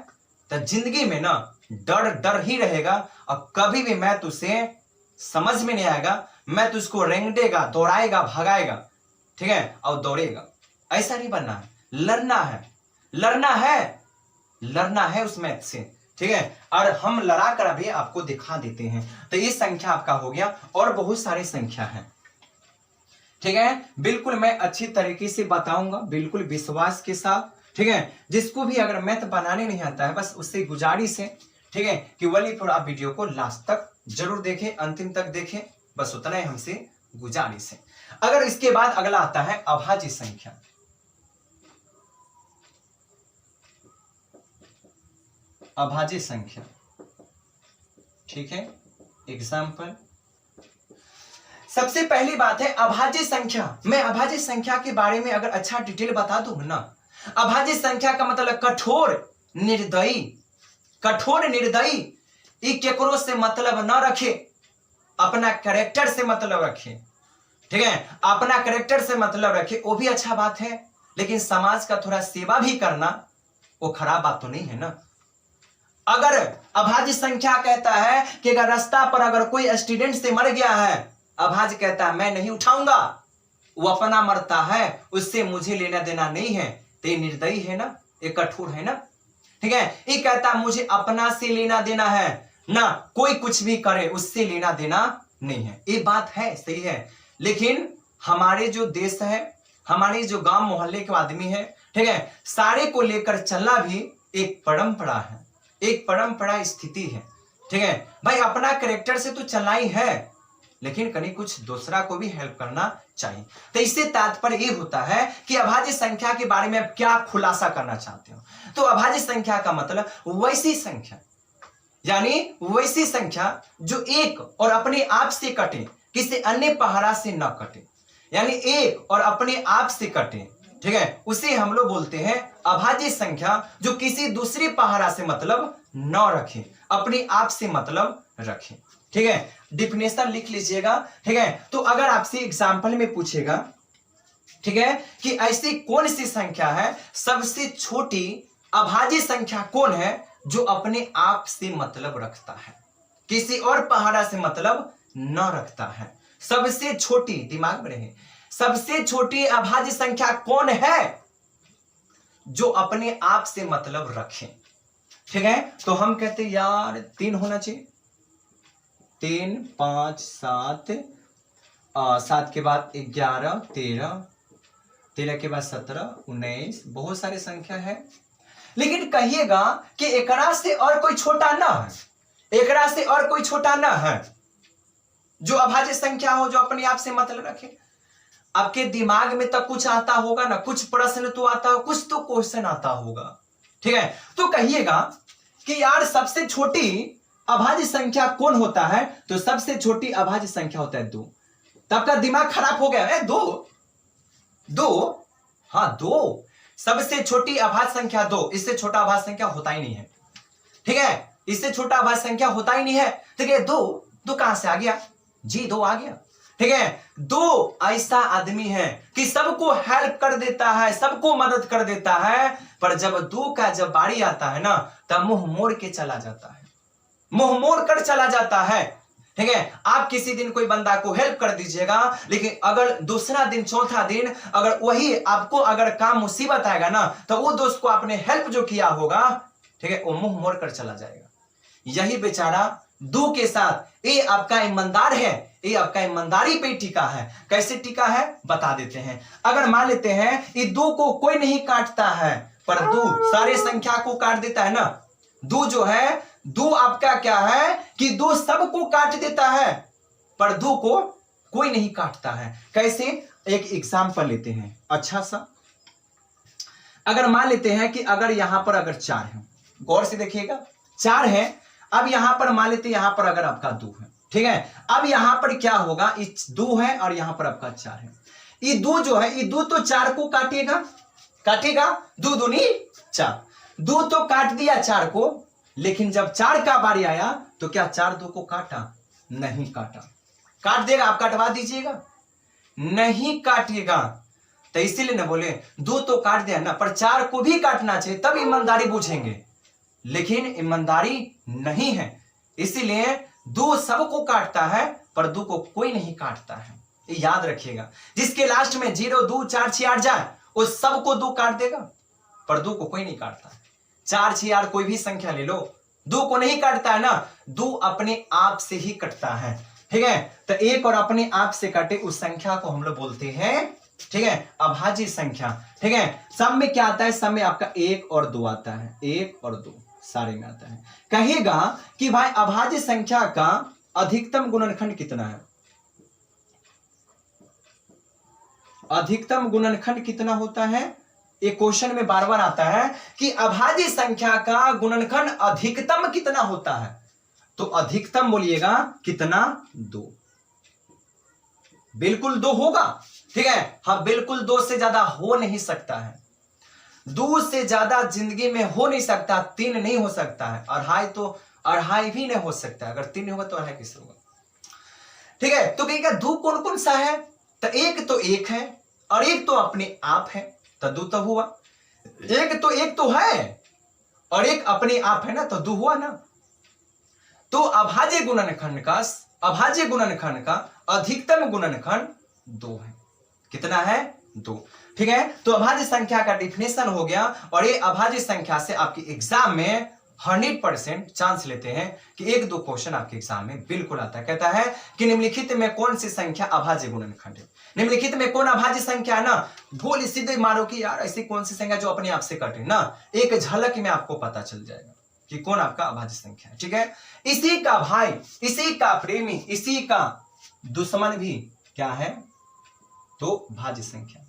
तो जिंदगी में ना डर ही रहेगा, और कभी भी मैथ उसे समझ में नहीं आएगा। मैथ उसको रेंगेगा, दौड़ाएगा, भगाएगा, ठीक है, और दौड़ेगा। ऐसा नहीं बनना है, लड़ना है उस मैथ से, ठीक है। और हम लड़ा कर अभी आपको दिखा देते हैं। तो ये संख्या आपका हो गया, और बहुत सारी संख्या है, ठीक है। बिल्कुल मैं अच्छी तरीके से बताऊंगा, बिल्कुल विश्वास के साथ, ठीक है। जिसको भी अगर मैथ बनाने नहीं आता है, बस उससे गुजारिश है, ठीक है, कि वली पर आप वीडियो को लास्ट तक जरूर देखें, अंतिम तक देखें, बस उतना ही हमसे गुजारिश है। अगर इसके बाद अगला आता है अभाज्य संख्या। अभाज्य संख्या, ठीक है। एग्जाम्पल, सबसे पहली बात है अभाज्य संख्या। मैं अभाज्य संख्या के बारे में अगर अच्छा डिटेल बता दूं ना, अभाज्य संख्या का मतलब कठोर निर्दयी, कठोर निर्दयी, ये केकरो से मतलब ना रखे, अपना कैरेक्टर से मतलब रखे, ठीक है। अपना कैरेक्टर से मतलब रखे, वो भी अच्छा बात है, लेकिन समाज का थोड़ा सेवा भी करना वो खराब बात तो नहीं है ना। अगर अभाज्य संख्या कहता है कि अगर रास्ता पर अगर कोई स्टूडेंट से मर गया है, अभाज्य कहता है मैं नहीं उठाऊंगा, वो अपना मरता है, उससे मुझे लेना देना नहीं है, तो ये निर्दयी है ना, ये कठोर है ना, ठीक है। ये कहता मुझे अपना से लेना देना है ना, कोई कुछ भी करे उससे लेना देना नहीं है। ये बात है, सही है, लेकिन हमारे जो देश है, हमारे जो गांव मोहल्ले के आदमी है, ठीक है, सारे को लेकर चलना भी एक परंपरा है, एक परंपरा स्थिति है, ठीक है। भाई अपना कैरेक्टर से तो चलना ही है, लेकिन कहीं कुछ दूसरा को भी हेल्प करना चाहिए। तो इससे तात्पर्य ये होता है कि अभाज्य संख्या के बारे में आप क्या खुलासा करना चाहते हो। तो अभाज्य संख्या का मतलब वैसी संख्या, यानी वैसी संख्या जो एक और अपने आप से कटे, किसी अन्य पहाड़ा से न कटे, यानी एक और अपने आप से कटे, ठीक है, उसे हम लोग बोलते हैं अभाज्य संख्या, जो किसी दूसरे पहाड़ा से मतलब न रखे, अपने आप से मतलब रखे, ठीक है। डिफिनेशन लिख लीजिएगा, ठीक है। तो अगर आपसे एग्जाम्पल में पूछेगा, ठीक है, कि ऐसी कौन सी संख्या है, सबसे छोटी अभाज्य संख्या कौन है जो अपने आप से मतलब रखता है, किसी और पहाड़ा से मतलब न रखता है। सबसे छोटी, दिमाग में रहे, सबसे छोटी अभाज्य संख्या कौन है जो अपने आप से मतलब रखे, ठीक है। तो हम कहते हैं यार 3 होना चाहिए, 3, 5, 7, 7 के बाद 11, 13, 13 के बाद 17, 19, बहुत सारी संख्या है। लेकिन कहिएगा कि एकरा से और कोई छोटा ना है, एकरा से और कोई छोटा ना है जो अभाज्य संख्या हो, जो अपने आप से मतलब रखे। आपके दिमाग में तक कुछ आता होगा ना, कुछ प्रश्न तो आता हो, कुछ तो क्वेश्चन आता होगा, ठीक है। तो कहिएगा कि यार सबसे छोटी अभाज्य संख्या कौन होता है, तो सबसे छोटी अभाज्य संख्या होता है 2। तब का दिमाग खराब हो गया है, 2, हाँ 2, सबसे छोटी अभाज्य संख्या 2, इससे छोटा अभाज्य संख्या होता ही नहीं है, ठीक है, इससे छोटा अभाज्य संख्या होता ही नहीं है, ठीक है। 2 कहां से आ गया जी, 2 आ गया, ठीक है। 2 ऐसा आदमी है कि सबको हेल्प कर देता है, सबको मदद कर देता है, पर जब 2 का जब बारी आता है ना, तब मुंह मोड़ के चला जाता है, मुंह मोड़ कर चला जाता है। ठीक है, आप किसी दिन कोई बंदा को हेल्प कर दीजिएगा, लेकिन अगर दूसरा दिन चौथा दिन अगर वही आपको अगर काम मुसीबत आएगा ना, तो वो दोस्त को आपने हेल्प जो किया होगा, ठीक है, वो मुंह मोड़ कर चला जाएगा। यही बेचारा दू के साथ ये आपका ईमानदार है, ये आपका ईमानदारी पे टिका है। कैसे टिका है बता देते हैं। अगर मान लेते हैं ये दो को कोई नहीं काटता है, पर दू सारे संख्या को काट देता है ना। दू जो है, दू आपका क्या है कि दू सबको काट देता है, पर दू को कोई नहीं काटता है। कैसे, एक एग्जांपल लेते हैं अच्छा सा। अगर मान लेते हैं कि अगर यहां पर अगर 4 है, गौर से देखिएगा 4 है। अब यहां पर मान लेते हैं यहां पर अगर आपका 2 है, ठीक है। अब यहां पर क्या होगा, ये 2 है और यहां पर आपका 4 है। ये 2 जो है, ये 2 तो 4 को काटेगा, काटेगा, 2 दूनी 4, 2 तो काट दिया 4 को, लेकिन जब 4 का बारी आया तो क्या 4 2 को काटा? नहीं काटा। काट देगा, आप काटवा दीजिएगा? नहीं काटिएगा। तो इसीलिए ना बोले 2 तो काट दिया ना, पर 4 को भी काटना चाहिए, तब ईमानदारी पूछेंगे, लेकिन ईमानदारी नहीं है। इसीलिए 2 सबको काटता है, पर 2 को कोई नहीं काटता है। ये याद रखिएगा। जिसके लास्ट में 0 2 4 6 8 जाए, उस सबको 2 काट देगा, पर 2 को कोई नहीं काटता। 4 6 8 कोई भी संख्या ले लो, 2 को नहीं काटता है ना। 2 अपने आप से ही कटता है, ठीक है। तो एक और अपने आप से कटे उस संख्या को हम लोग बोलते हैं, ठीक है, अभाज्य संख्या, ठीक है। सब में क्या आता है, सब में आपका 1 और 2 आता है, 1 और 2 सारे में आता है। कहेगा कि भाई अभाज्य संख्या का अधिकतम गुणनखंड कितना है? अधिकतम गुणनखंड कितना होता है? एक क्वेश्चन में बार बार आता है कि अभाज्य संख्या का गुणनखंड अधिकतम कितना होता है। तो अधिकतम बोलिएगा कितना? 2। बिल्कुल 2 होगा, ठीक है। हाँ, बिल्कुल 2 से ज्यादा हो नहीं सकता है। 2 से ज्यादा जिंदगी में हो नहीं सकता, 3 नहीं हो सकता है, अढ़ाई तो अढ़ाई भी नहीं हो सकता। अगर 3 नहीं होगा तो अढ़ाई कैसे होगा, ठीक है। तो कहेगा 2 कौन कौन सा है? तो एक तो 1 है और एक तो अपने आप है, तो 2 तो हुआ। एक तो है और एक अपने आप है ना, तो 2 हुआ ना। तो अभाज्य गुणनखंड का अधिकतम गुणनखंड 2 है। कितना है? 2, ठीक है। तो अभाज्य संख्या का डिफिनेशन हो गया। और ये अभाज्य संख्या से आपके एग्जाम में 100% चांस लेते हैं कि 1-2 क्वेश्चन आपके एग्जाम में बिल्कुल आता है। कहता है कि निम्नलिखित में कौन सी संख्या अभाज्य गुणनखंड है? निम्नलिखित में कौन अभाज्य संख्या है ना, बोल सीधे मारो कि यार ऐसी कौन सी संख्या जो अपने आप से कटे ना। एक झलक में आपको पता चल जाएगा कि कौन आपका अभाज्य संख्या है, ठीक है। इसी का भाई, इसी का प्रेमी, इसी का दुश्मन भी क्या है? तो भाज्य संख्या,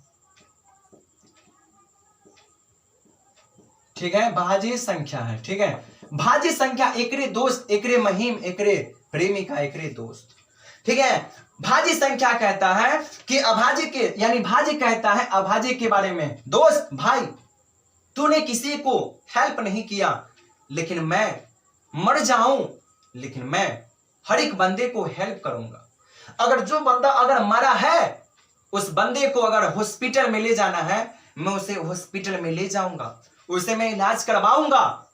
ठीक है, भाज्य संख्या है, ठीक है। भाज्य संख्या एकरे दोस्त, एकरे महीम, एकरे प्रेमिका, एकरे दोस्त, ठीक है। भाज्य संख्या कहता है कि अभाज्य के, यानी भाज्य कहता है अभाज्य के बारे में, दोस्त भाई तूने किसी को हेल्प नहीं किया, लेकिन मैं मर जाऊं, लेकिन मैं हर एक बंदे को हेल्प करूंगा। अगर जो बंदा अगर मरा है, उस बंदे को अगर हॉस्पिटल में ले जाना है, मैं उसे हॉस्पिटल में ले जाऊंगा, उसे मैं इलाज करवाऊंगा,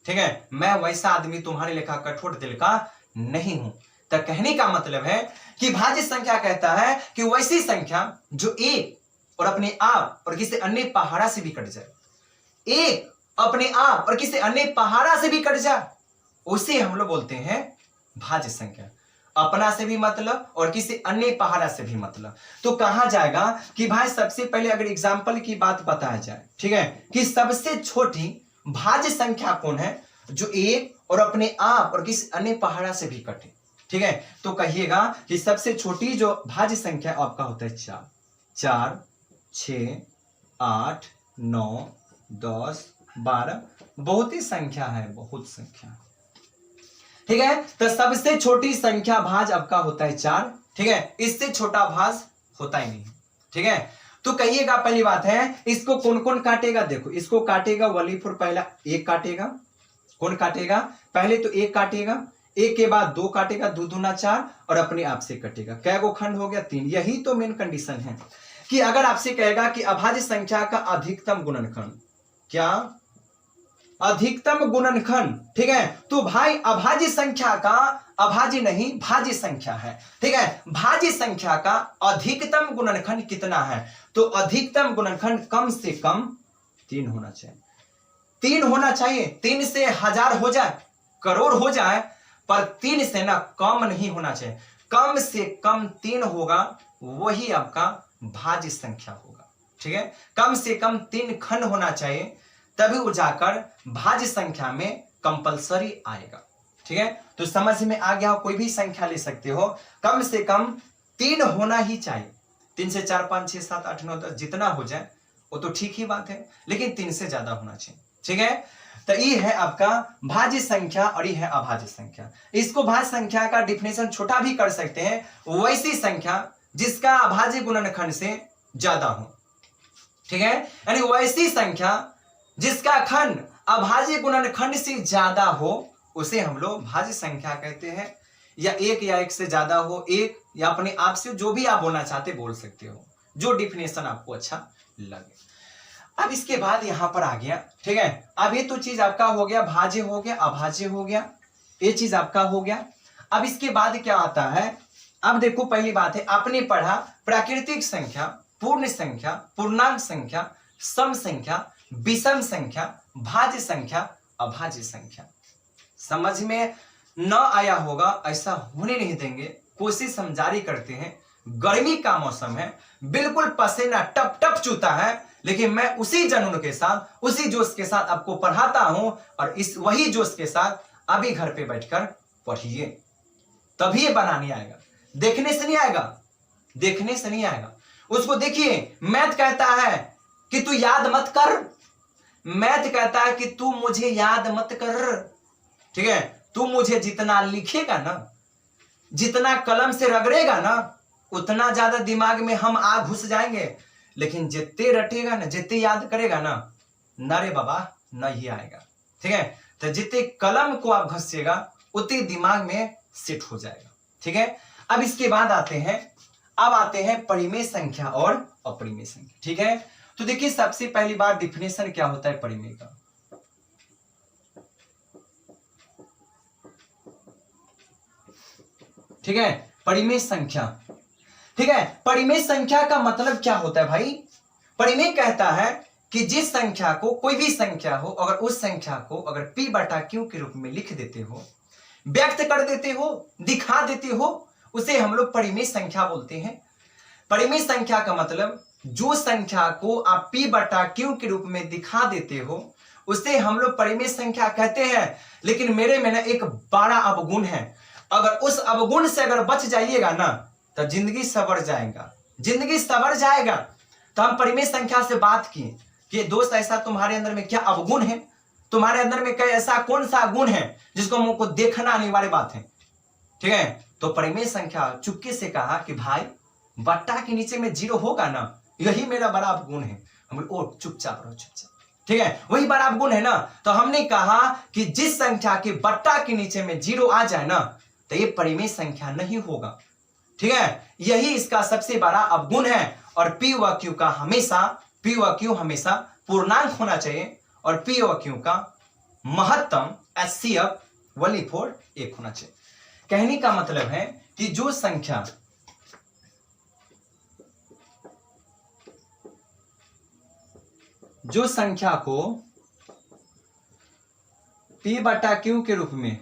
ठीक है। मैं वैसा आदमी तुम्हारे लेखा कठोर दिल का नहीं हूं। तो कहने का मतलब है कि भाज्य संख्या कहता है कि वैसी संख्या जो एक और अपने आप और किसी अन्य पहाड़ा से भी कट जाए, एक अपने आप और किसी अन्य पहाड़ा से भी कट जाए, उसे हम लोग बोलते हैं भाज्य संख्या। अपना से भी मतलब और किसी अन्य पहाड़ा से भी मतलब। तो कहा जाएगा कि भाई सबसे पहले अगर एग्जाम्पल की बात बताया जाए, ठीक है, कि सबसे छोटी भाज्य संख्या कौन है जो एक और अपने आप और किसी अन्य पहाड़ा से भी कटे, ठीक है। तो कहिएगा कि सबसे छोटी जो भाज्य संख्या आपका होता है 4, 4 6 8 9 10 12, बहुत ही संख्या है, बहुत संख्या, ठीक है। तो सबसे छोटी संख्या भाज आपका होता है 4, ठीक है। इससे छोटा भाज होता ही नहीं, ठीक है। तो कहिएगा पहली बात है, इसको कौन कौन काटेगा? देखो, इसको काटेगा वलीपुर, पहला 1 काटेगा। कौन काटेगा? पहले तो 1 काटेगा, 1 के बाद 2 काटेगा, 2 दूना 4, और अपने आप से कटेगा। कै गो खंड हो गया? 3। यही तो मेन कंडीशन है कि अगर आपसे कहेगा कि अभाज्य संख्या का अधिकतम गुणनखंड, क्या अधिकतम गुणनखंड, ठीक है। तो भाई अभाज्य संख्या का, अभाज्य नहीं भाज्य संख्या है, ठीक है। भाज्य संख्या का अधिकतम गुणनखंड कितना है? तो अधिकतम गुणनखंड कम से कम 3 होना चाहिए। 3 होना चाहिए। 3 से 1000 हो जाए, करोड़ हो जाए, पर 3 से ना कम नहीं होना चाहिए। कम से कम 3 होगा, वही आपका भाज्य संख्या होगा, ठीक है। कम से कम 3 खंड होना चाहिए, तभी वो जाकर भाज्य संख्या में कंपलसरी आएगा, ठीक है। तो समझ में आ गया, कोई भी संख्या ले सकते हो, कम से कम 3 होना ही चाहिए। 3 से 4 5 6 7 8 9 10 जितना हो जाए वो तो ठीक ही बात है, लेकिन 3 से ज्यादा होना चाहिए, ठीक है। तो ये है आपका भाज्य संख्या और ये है अभाज्य संख्या। इसको भाज्य संख्या का डिफिनेशन छोटा भी कर सकते हैं, वैसी संख्या जिसका अभाज्य गुणनखंड से ज्यादा हो, ठीक है। यानी वैसी संख्या जिसका खंड अभाज्य गुणनखंड से ज्यादा हो, उसे हम लोग भाज्य संख्या कहते हैं। या एक से ज्यादा हो, एक या अपने आप से जो भी आप बोलना चाहते बोल सकते हो, जो डिफिनेशन आपको अच्छा लगे। अब इसके बाद यहां पर आ गया, ठीक है। अब ये तो चीज आपका हो गया, भाज्य हो गया, अभाज्य हो गया, ये चीज आपका हो गया। अब इसके बाद क्या आता है? अब देखो, पहली बात है, आपने पढ़ा प्राकृतिक संख्या, पूर्ण संख्या, पूर्णांक संख्या, सम संख्या, विषम संख्या, भाज्य संख्या, अभाज्य संख्या। समझ में न आया होगा, ऐसा होने नहीं देंगे, कोशिश हम जारी करते हैं। गर्मी का मौसम है, बिल्कुल पसीना टप टप चूता है, लेकिन मैं उसी जुनून के साथ, उसी जोश के साथ आपको पढ़ाता हूं, और इस वही जोश के साथ अभी घर पे बैठकर पढ़िए, तभी ये बनाने आएगा। देखने से नहीं आएगा, देखने से नहीं आएगा। उसको देखिए, मैथ कहता है कि तू याद मत कर, मैथ कहता है कि तू मुझे याद मत कर, ठीक है। तू मुझे जितना लिखेगा ना, जितना कलम से रगड़ेगा ना, उतना ज्यादा दिमाग में हम आ घुस जाएंगे, लेकिन जितने रटेगा ना, जितने याद करेगा ना, रे बाबा नहीं आएगा, ठीक है। तो जितने कलम को आप घसेगा उतने दिमाग में सेट हो जाएगा, ठीक है। अब इसके बाद आते हैं, अब आते हैं परिमेय संख्या और अपरिमेय संख्या, ठीक है। तो देखिए, सबसे पहली बार डिफिनेशन क्या होता है परिमेय का? ठीक है, परिमेय संख्या, ठीक है। परिमेय संख्या का मतलब क्या होता है भाई? परिमेय कहता है कि जिस संख्या को, कोई भी संख्या हो, अगर उस संख्या को अगर p बटा q के रूप में लिख देते हो, व्यक्त कर देते हो, दिखा देते हो, उसे हम लोग परिमेय संख्या बोलते हैं। परिमेय संख्या का मतलब जो संख्या को आप p बटा q के रूप में दिखा देते हो, उसे हम लोग परिमेय संख्या कहते हैं। लेकिन मेरे में ना एक बड़ा अवगुण है, अगर उस अवगुण से अगर बच जाइएगा ना, तो जिंदगी सवर जाएगा, जिंदगी सवर जाएगा। तो हम परिमेय संख्या से बात किए कि दोस्त, ऐसा तुम्हारे अंदर में क्या अवगुण है, तुम्हारे अंदर में क्या ऐसा कौन सा गुण है जिसको हमको देखना अनिवार्य बात है, ठीक है। तो परिमेय संख्या चुपके से कहा कि भाई बट्टा के नीचे में 0 होगा ना, यही मेरा बड़ा अवगुण है। हम ओ चुपचाप रहो, चुपचाप, ठीक है, वही बड़ा अवगुण है ना। तो हमने कहा कि जिस संख्या के बट्टा के नीचे में 0 आ जाए ना, तो ये परिमेय संख्या नहीं होगा, ठीक है। यही इसका सबसे बड़ा अवगुण है। और p व q का हमेशा, p व q हमेशा पूर्णांक होना चाहिए, और p व q का महत्तम HCF 1 होना चाहिए। कहने का मतलब है कि जो संख्या को p बटा q के रूप में,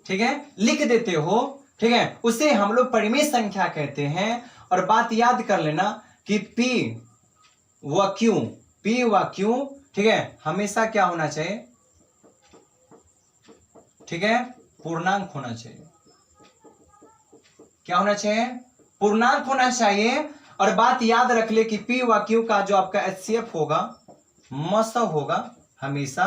ठीक है, लिख देते हो, ठीक है, उसे हम लोग परिमेय संख्या कहते हैं। और बात याद कर लेना कि p व q, ठीक है, हमेशा क्या होना चाहिए, ठीक है, पूर्णांक होना चाहिए। क्या होना चाहिए? पूर्णांक होना चाहिए। और बात याद रख ले कि p व q का जो आपका HCF होगा, मस होगा, हमेशा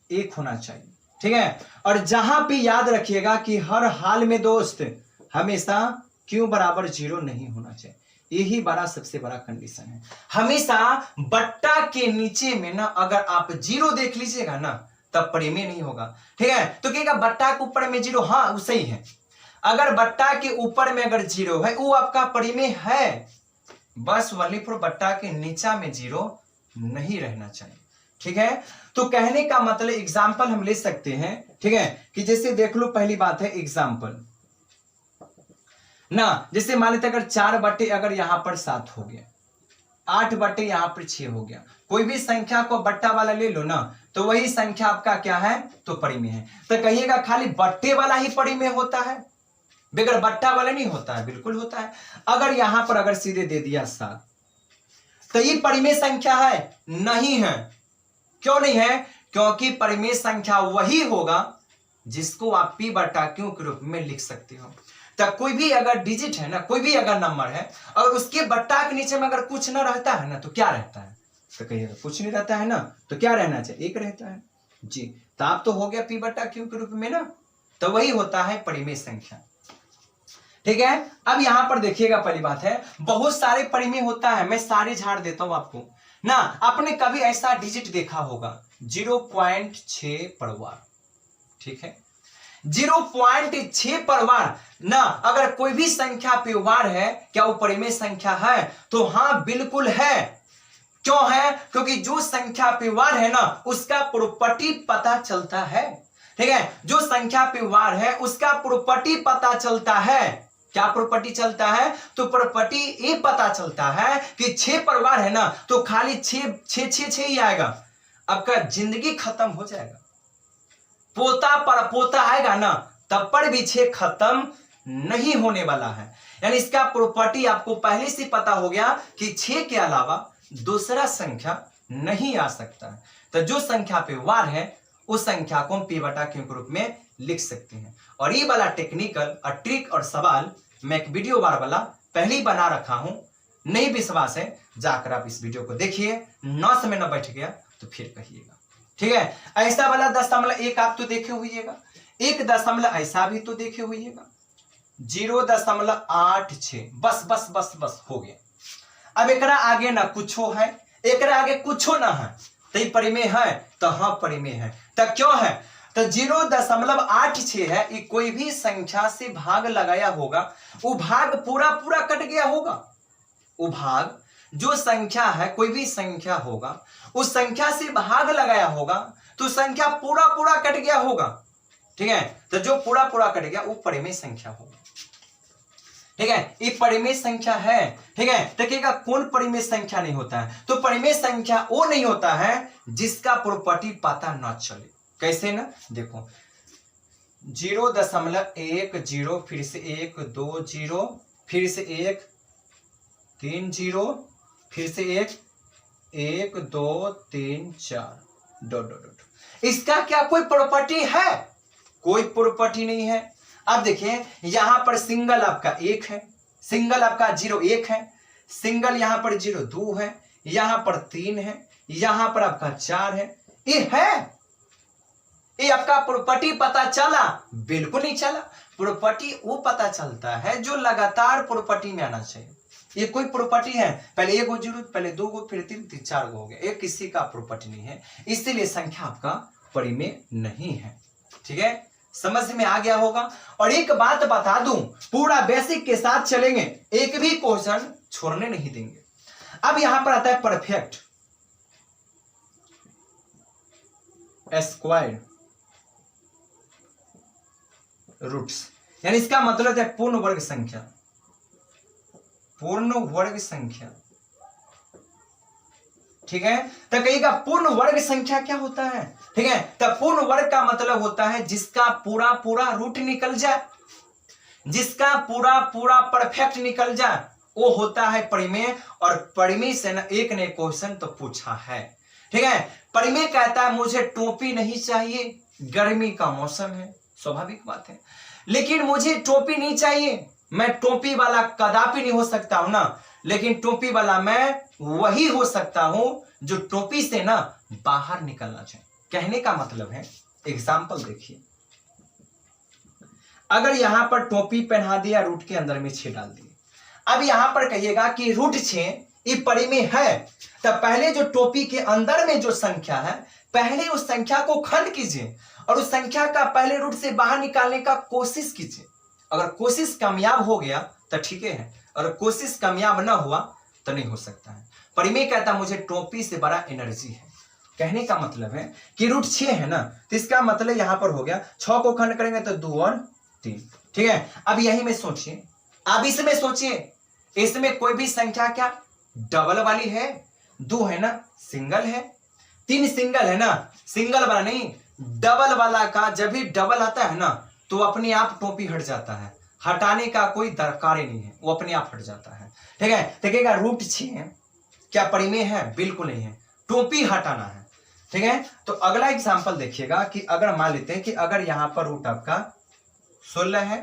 1 होना चाहिए, ठीक है। और जहां पे याद रखिएगा कि हर हाल में दोस्त हमेशा q बराबर 0 नहीं होना चाहिए। यही बड़ा सबसे बड़ा कंडीशन है। हमेशा बट्टा के नीचे में ना अगर आप 0 देख लीजिएगा ना, तब परिमेय नहीं होगा, ठीक है। तो कहेगा बट्टा के ऊपर में 0, हाँ वो सही है। अगर बट्टा के ऊपर में अगर 0 है, वो आपका परिमेय है। बस वली पर बट्टा के नीचा में 0 नहीं रहना चाहिए। ठीक है, तो कहने का मतलब एग्जाम्पल हम ले सकते हैं, ठीक है, कि जैसे देख लो, पहली बात है एग्जाम्पल ना, जैसे मान लेते अगर 4 अगर यहां पर 7 हो गया, 8 यहां पर 6 हो गया, कोई भी संख्या को बट्टा वाला ले लो ना, तो वही संख्या आपका क्या है, तो परिमेय है। तो कहिएगा खाली बट्टे वाला ही परिमेय होता है, बगैर बट्टा वाला नहीं होता है? बिल्कुल होता है। अगर यहां पर अगर सीधे दे दिया 7, तो ये परिमेय संख्या है? नहीं है। क्यों नहीं है? क्योंकि परिमेय संख्या वही होगा जिसको आप p बटा q के रूप में लिख सकते हो। तो कोई भी अगर डिजिट है ना, कोई भी अगर नंबर है और उसके बट्टा के नीचे में अगर कुछ ना रहता है ना, तो क्या रहता है? तो कहिएगा कुछ नहीं रहता है ना, तो क्या रहना चाहिए? 1 रहता है जी। तो आप तो हो गया p बटा q के रूप में ना, तो वही होता है परिमेय संख्या। ठीक है, अब यहां पर देखिएगा, पहली बात है बहुत सारे परिमेय होता है, मैं सारे झाड़ देता हूं आपको ना। आपने कभी ऐसा डिजिट देखा होगा 0.6 परवार, ठीक है, 0.6 परवार ना, अगर कोई भी संख्या पे वार है, क्या वो परिमेय संख्या है? तो हाँ बिल्कुल है। क्यों है? क्योंकि जो संख्या पे वार है ना, उसका प्रॉपर्टी पता चलता है। ठीक है, जो संख्या पे वार है उसका प्रॉपर्टी पता चलता है। क्या प्रॉपर्टी चलता है? तो प्रॉपर्टी ये पता चलता है कि 6 परवार है ना, तो खाली 6 ही आएगा, आपका जिंदगी खत्म हो जाएगा। पोता पर पोता आएगा ना, तब पर भी 6 खत्म नहीं होने वाला है। यानी इसका प्रॉपर्टी आपको पहले से पता हो गया कि 6 के अलावा दूसरा संख्या नहीं आ सकता है। तो जो संख्या पे वार है उस संख्या को हम p बटा q के रूप में लिख सकते हैं। और ये वाला टेक्निकल और ट्रिक और सवाल मैं एक वीडियो बार वाला पहले ही बना रखा हूं, नहीं विश्वास है जाकर आप इस वीडियो को देखिए, 9 समय न बैठ गया तो फिर कहिएगा। ठीक है, ऐसा वाला 0.1 आप तो देखे हुईएगा, 1 दशमलव ऐसा भी तो देखे हुईएगा, 0.86 बस बस बस बस हो गया। अब एकरा आगे ना कुछो है, एकरा आगे कुछो ना है, तो ये परिमेय है? तो हाँ परिमेय है। तो क्यों है? तो 0.86 है, ये कोई भी संख्या से भाग लगाया होगा, वो भाग पूरा पूरा कट गया होगा। वो भाग जो संख्या है, कोई भी संख्या होगा, उस संख्या से भाग लगाया होगा तो संख्या पूरा पूरा कट गया होगा। ठीक है, तो जो पूरा पूरा कट गया वो परिमेय संख्या होगा। ठीक है, ये परिमेय संख्या है। ठीक है, देखिएगा कौन परिमेय संख्या नहीं होता है? तो परिमेय संख्या वो नहीं होता है जिसका प्रॉपर्टी पता न चले। कैसे ना, देखो 0.10 फिर से 1 2 0 फिर से 1 3 0 फिर से 1 1 2 3 4 डॉट डॉट डॉट। इसका क्या कोई प्रॉपर्टी है? कोई प्रॉपर्टी नहीं है। अब देखिए यहां पर सिंगल आपका 1 है, सिंगल आपका 0 1 है, सिंगल यहां पर 0 2 है, यहां पर 3 है, यहां पर आपका 4 है। ये है, ये आपका प्रॉपर्टी पता चला? बिल्कुल नहीं चला। प्रॉपर्टी वो पता चलता है जो लगातार प्रॉपर्टी में आना चाहिए। ये कोई प्रॉपर्टी है, पहले 1 0 पहले 2 गो फिर 3 3 4 गो हो गया, ये किसी का प्रॉपर्टी नहीं है, इसीलिए संख्या आपका परिमेय नहीं है। ठीक है, समझ में आ गया होगा। और एक बात बता दूं, पूरा बेसिक के साथ चलेंगे, एक भी क्वेश्चन छोड़ने नहीं देंगे। अब यहां पर आता है परफेक्ट स्क्वायर रूट्स, यानी इसका मतलब है पूर्ण वर्ग संख्या। पूर्ण वर्ग संख्या, ठीक है, तो कहिएगा पूर्ण वर्ग संख्या क्या होता है? ठीक है, तो पूर्ण वर्ग का मतलब होता है जिसका पूरा पूरा रूट निकल जाए, जिसका पूरा पूरा परफेक्ट निकल जाए, वो होता है परिमेय। और परिमेय से ना एक ने क्वेश्चन तो पूछा है। ठीक है, परिमेय कहता है मुझे टोपी नहीं चाहिए, गर्मी का मौसम है, स्वाभाविक बात है, लेकिन मुझे टोपी नहीं चाहिए, मैं टोपी वाला कदापि नहीं हो सकता हूं ना, लेकिन टोपी वाला मैं वही हो सकता हूं जो टोपी से ना बाहर निकलना चाहिए। कहने का मतलब है, एग्जाम्पल देखिए, अगर यहां पर टोपी पहना दिया, रूट के अंदर में 6 डाल दिए, अब यहां पर कहिएगा कि रूट 6 ये परिमेय है, तो पहले जो टोपी के अंदर में जो संख्या है, पहले उस संख्या को खंड कीजिए और उस संख्या का पहले रूट से बाहर निकालने का कोशिश कीजिए। अगर कोशिश कामयाब हो गया तो ठीक है, अगर कोशिश कामयाब ना हुआ तो नहीं हो सकता है। परिमेय कहता है मुझे टोपी से बड़ा एनर्जी है। कहने का मतलब है कि रूट 6 है ना, तो इसका मतलब यहां पर हो गया 6 को खंड करेंगे तो 2 और 3। ठीक है, अब यही में सोचिए, अब इसमें सोचिए, इसमें कोई भी संख्या क्या डबल वाली है? 2 है ना सिंगल है, 3 सिंगल है ना, सिंगल वाला नहीं डबल वाला का जब भी डबल आता है ना तो अपने आप टोपी हट जाता है, हटाने का कोई दरकार ही नहीं है, वो अपने आप हट जाता है। ठीक है, देखिएगा रूट 6 क्या परिमेय है? बिल्कुल नहीं है, टोपी हटाना है। ठीक है, तो अगला एग्जांपल देखिएगा कि अगर मान लेते हैं कि अगर यहां पर रूट आपका 16 है,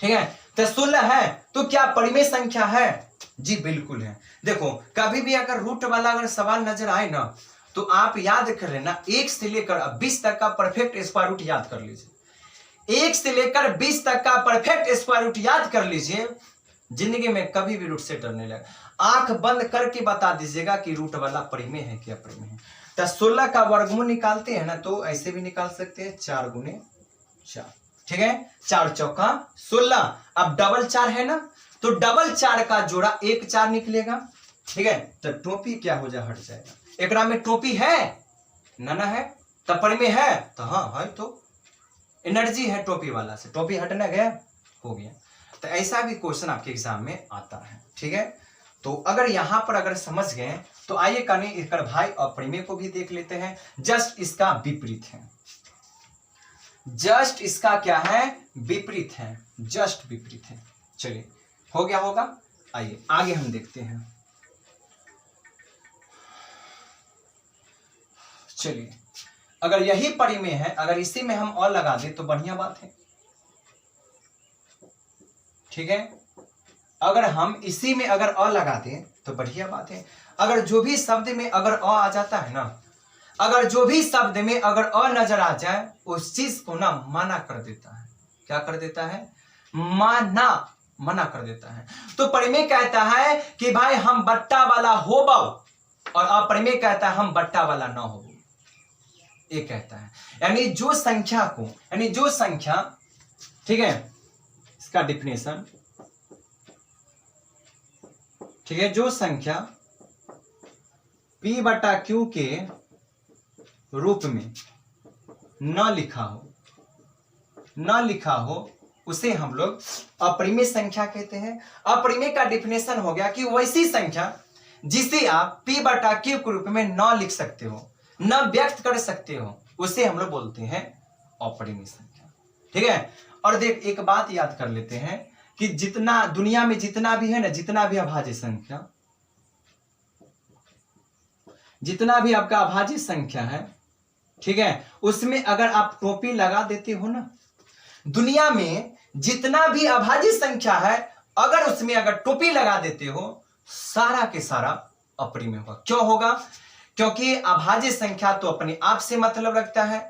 ठीक है, तो 16 है तो क्या परिमेय संख्या है? जी बिल्कुल है। देखो कभी भी अगर रूट वाला अगर सवाल नजर आए ना तो आप याद कर लेना 1 से लेकर 20 तक का परफेक्ट स्क्वायर रूट याद कर लीजिए। 1 से लेकर 20 तक का परफेक्ट स्क्वायर रूट याद कर लीजिए, जिंदगी में कभी भी रूट से डरने लगे। आंख बंद करके बता दीजिएगा कि रूट वाला परिमेय है क्या परिमेय है। तो 16 का वर्गमूल निकालते हैं ना तो ऐसे भी निकाल सकते हैं 4 गुने 4। ठीक है, 4 चौका 16। अब डबल 4 है ना तो डबल 4 का जोड़ा 1 4 निकलेगा। ठीक है, तो टोपी क्या हो जाए हट जाएगा। एकरा में टोपी है ना है तो परिमेय है तो हाँ है, तो एनर्जी है टोपी वाला से, टोपी हटना गया हो गया। तो ऐसा भी क्वेश्चन आपके एग्जाम में आता है। ठीक है, तो अगर यहां पर अगर समझ गए तो आइए कहीं इसका भाई और परिमेय को भी देख लेते हैं। जस्ट इसका विपरीत है, जस्ट इसका क्या है? विपरीत है, जस्ट विपरीत है। चलिए हो गया होगा, आइए आगे हम देखते हैं। चलिए अगर यही परिमेय है, अगर इसी में हम और लगा दें तो बढ़िया बात है। ठीक है, अगर हम इसी में अगर अ लगा दें तो बढ़िया बात है। अगर जो भी शब्द में अगर अ आ जाता है ना, अगर जो भी शब्द में अगर अ नजर आ जाए उस चीज को ना मना कर देता है। क्या कर देता है? मना कर देता है। तो परिमेय कहता है कि भाई हम बट्टा वाला हो और अपरिमेय कहता है हम बट्टा वाला ना हो। ये कहता है यानी जो संख्या को, यानी जो संख्या, ठीक है, इसका डिफिनेशन, ठीक है, जो संख्या P/Q के रूप में न लिखा हो उसे हम लोग अपरिमेय संख्या कहते हैं। अपरिमेय का डिफिनेशन हो गया कि वैसी संख्या जिसे आप P/Q के रूप में न लिख सकते हो, न व्यक्त कर सकते हो, उसे हम लोग बोलते हैं अपरिमेय संख्या। ठीक है, और देख एक बात याद कर लेते हैं कि जितना दुनिया में जितना भी है ना, जितना भी अभाज्य संख्या, जितना भी आपका अभाज्य संख्या है, ठीक है, उसमें अगर आप टोपी लगा देते हो ना, दुनिया में जितना भी अभाज्य संख्या है अगर उसमें अगर टोपी लगा देते हो सारा के सारा अपरिमेय होगा। क्यों होगा? क्योंकि अभाज्य संख्या तो अपने आप से मतलब रखता है,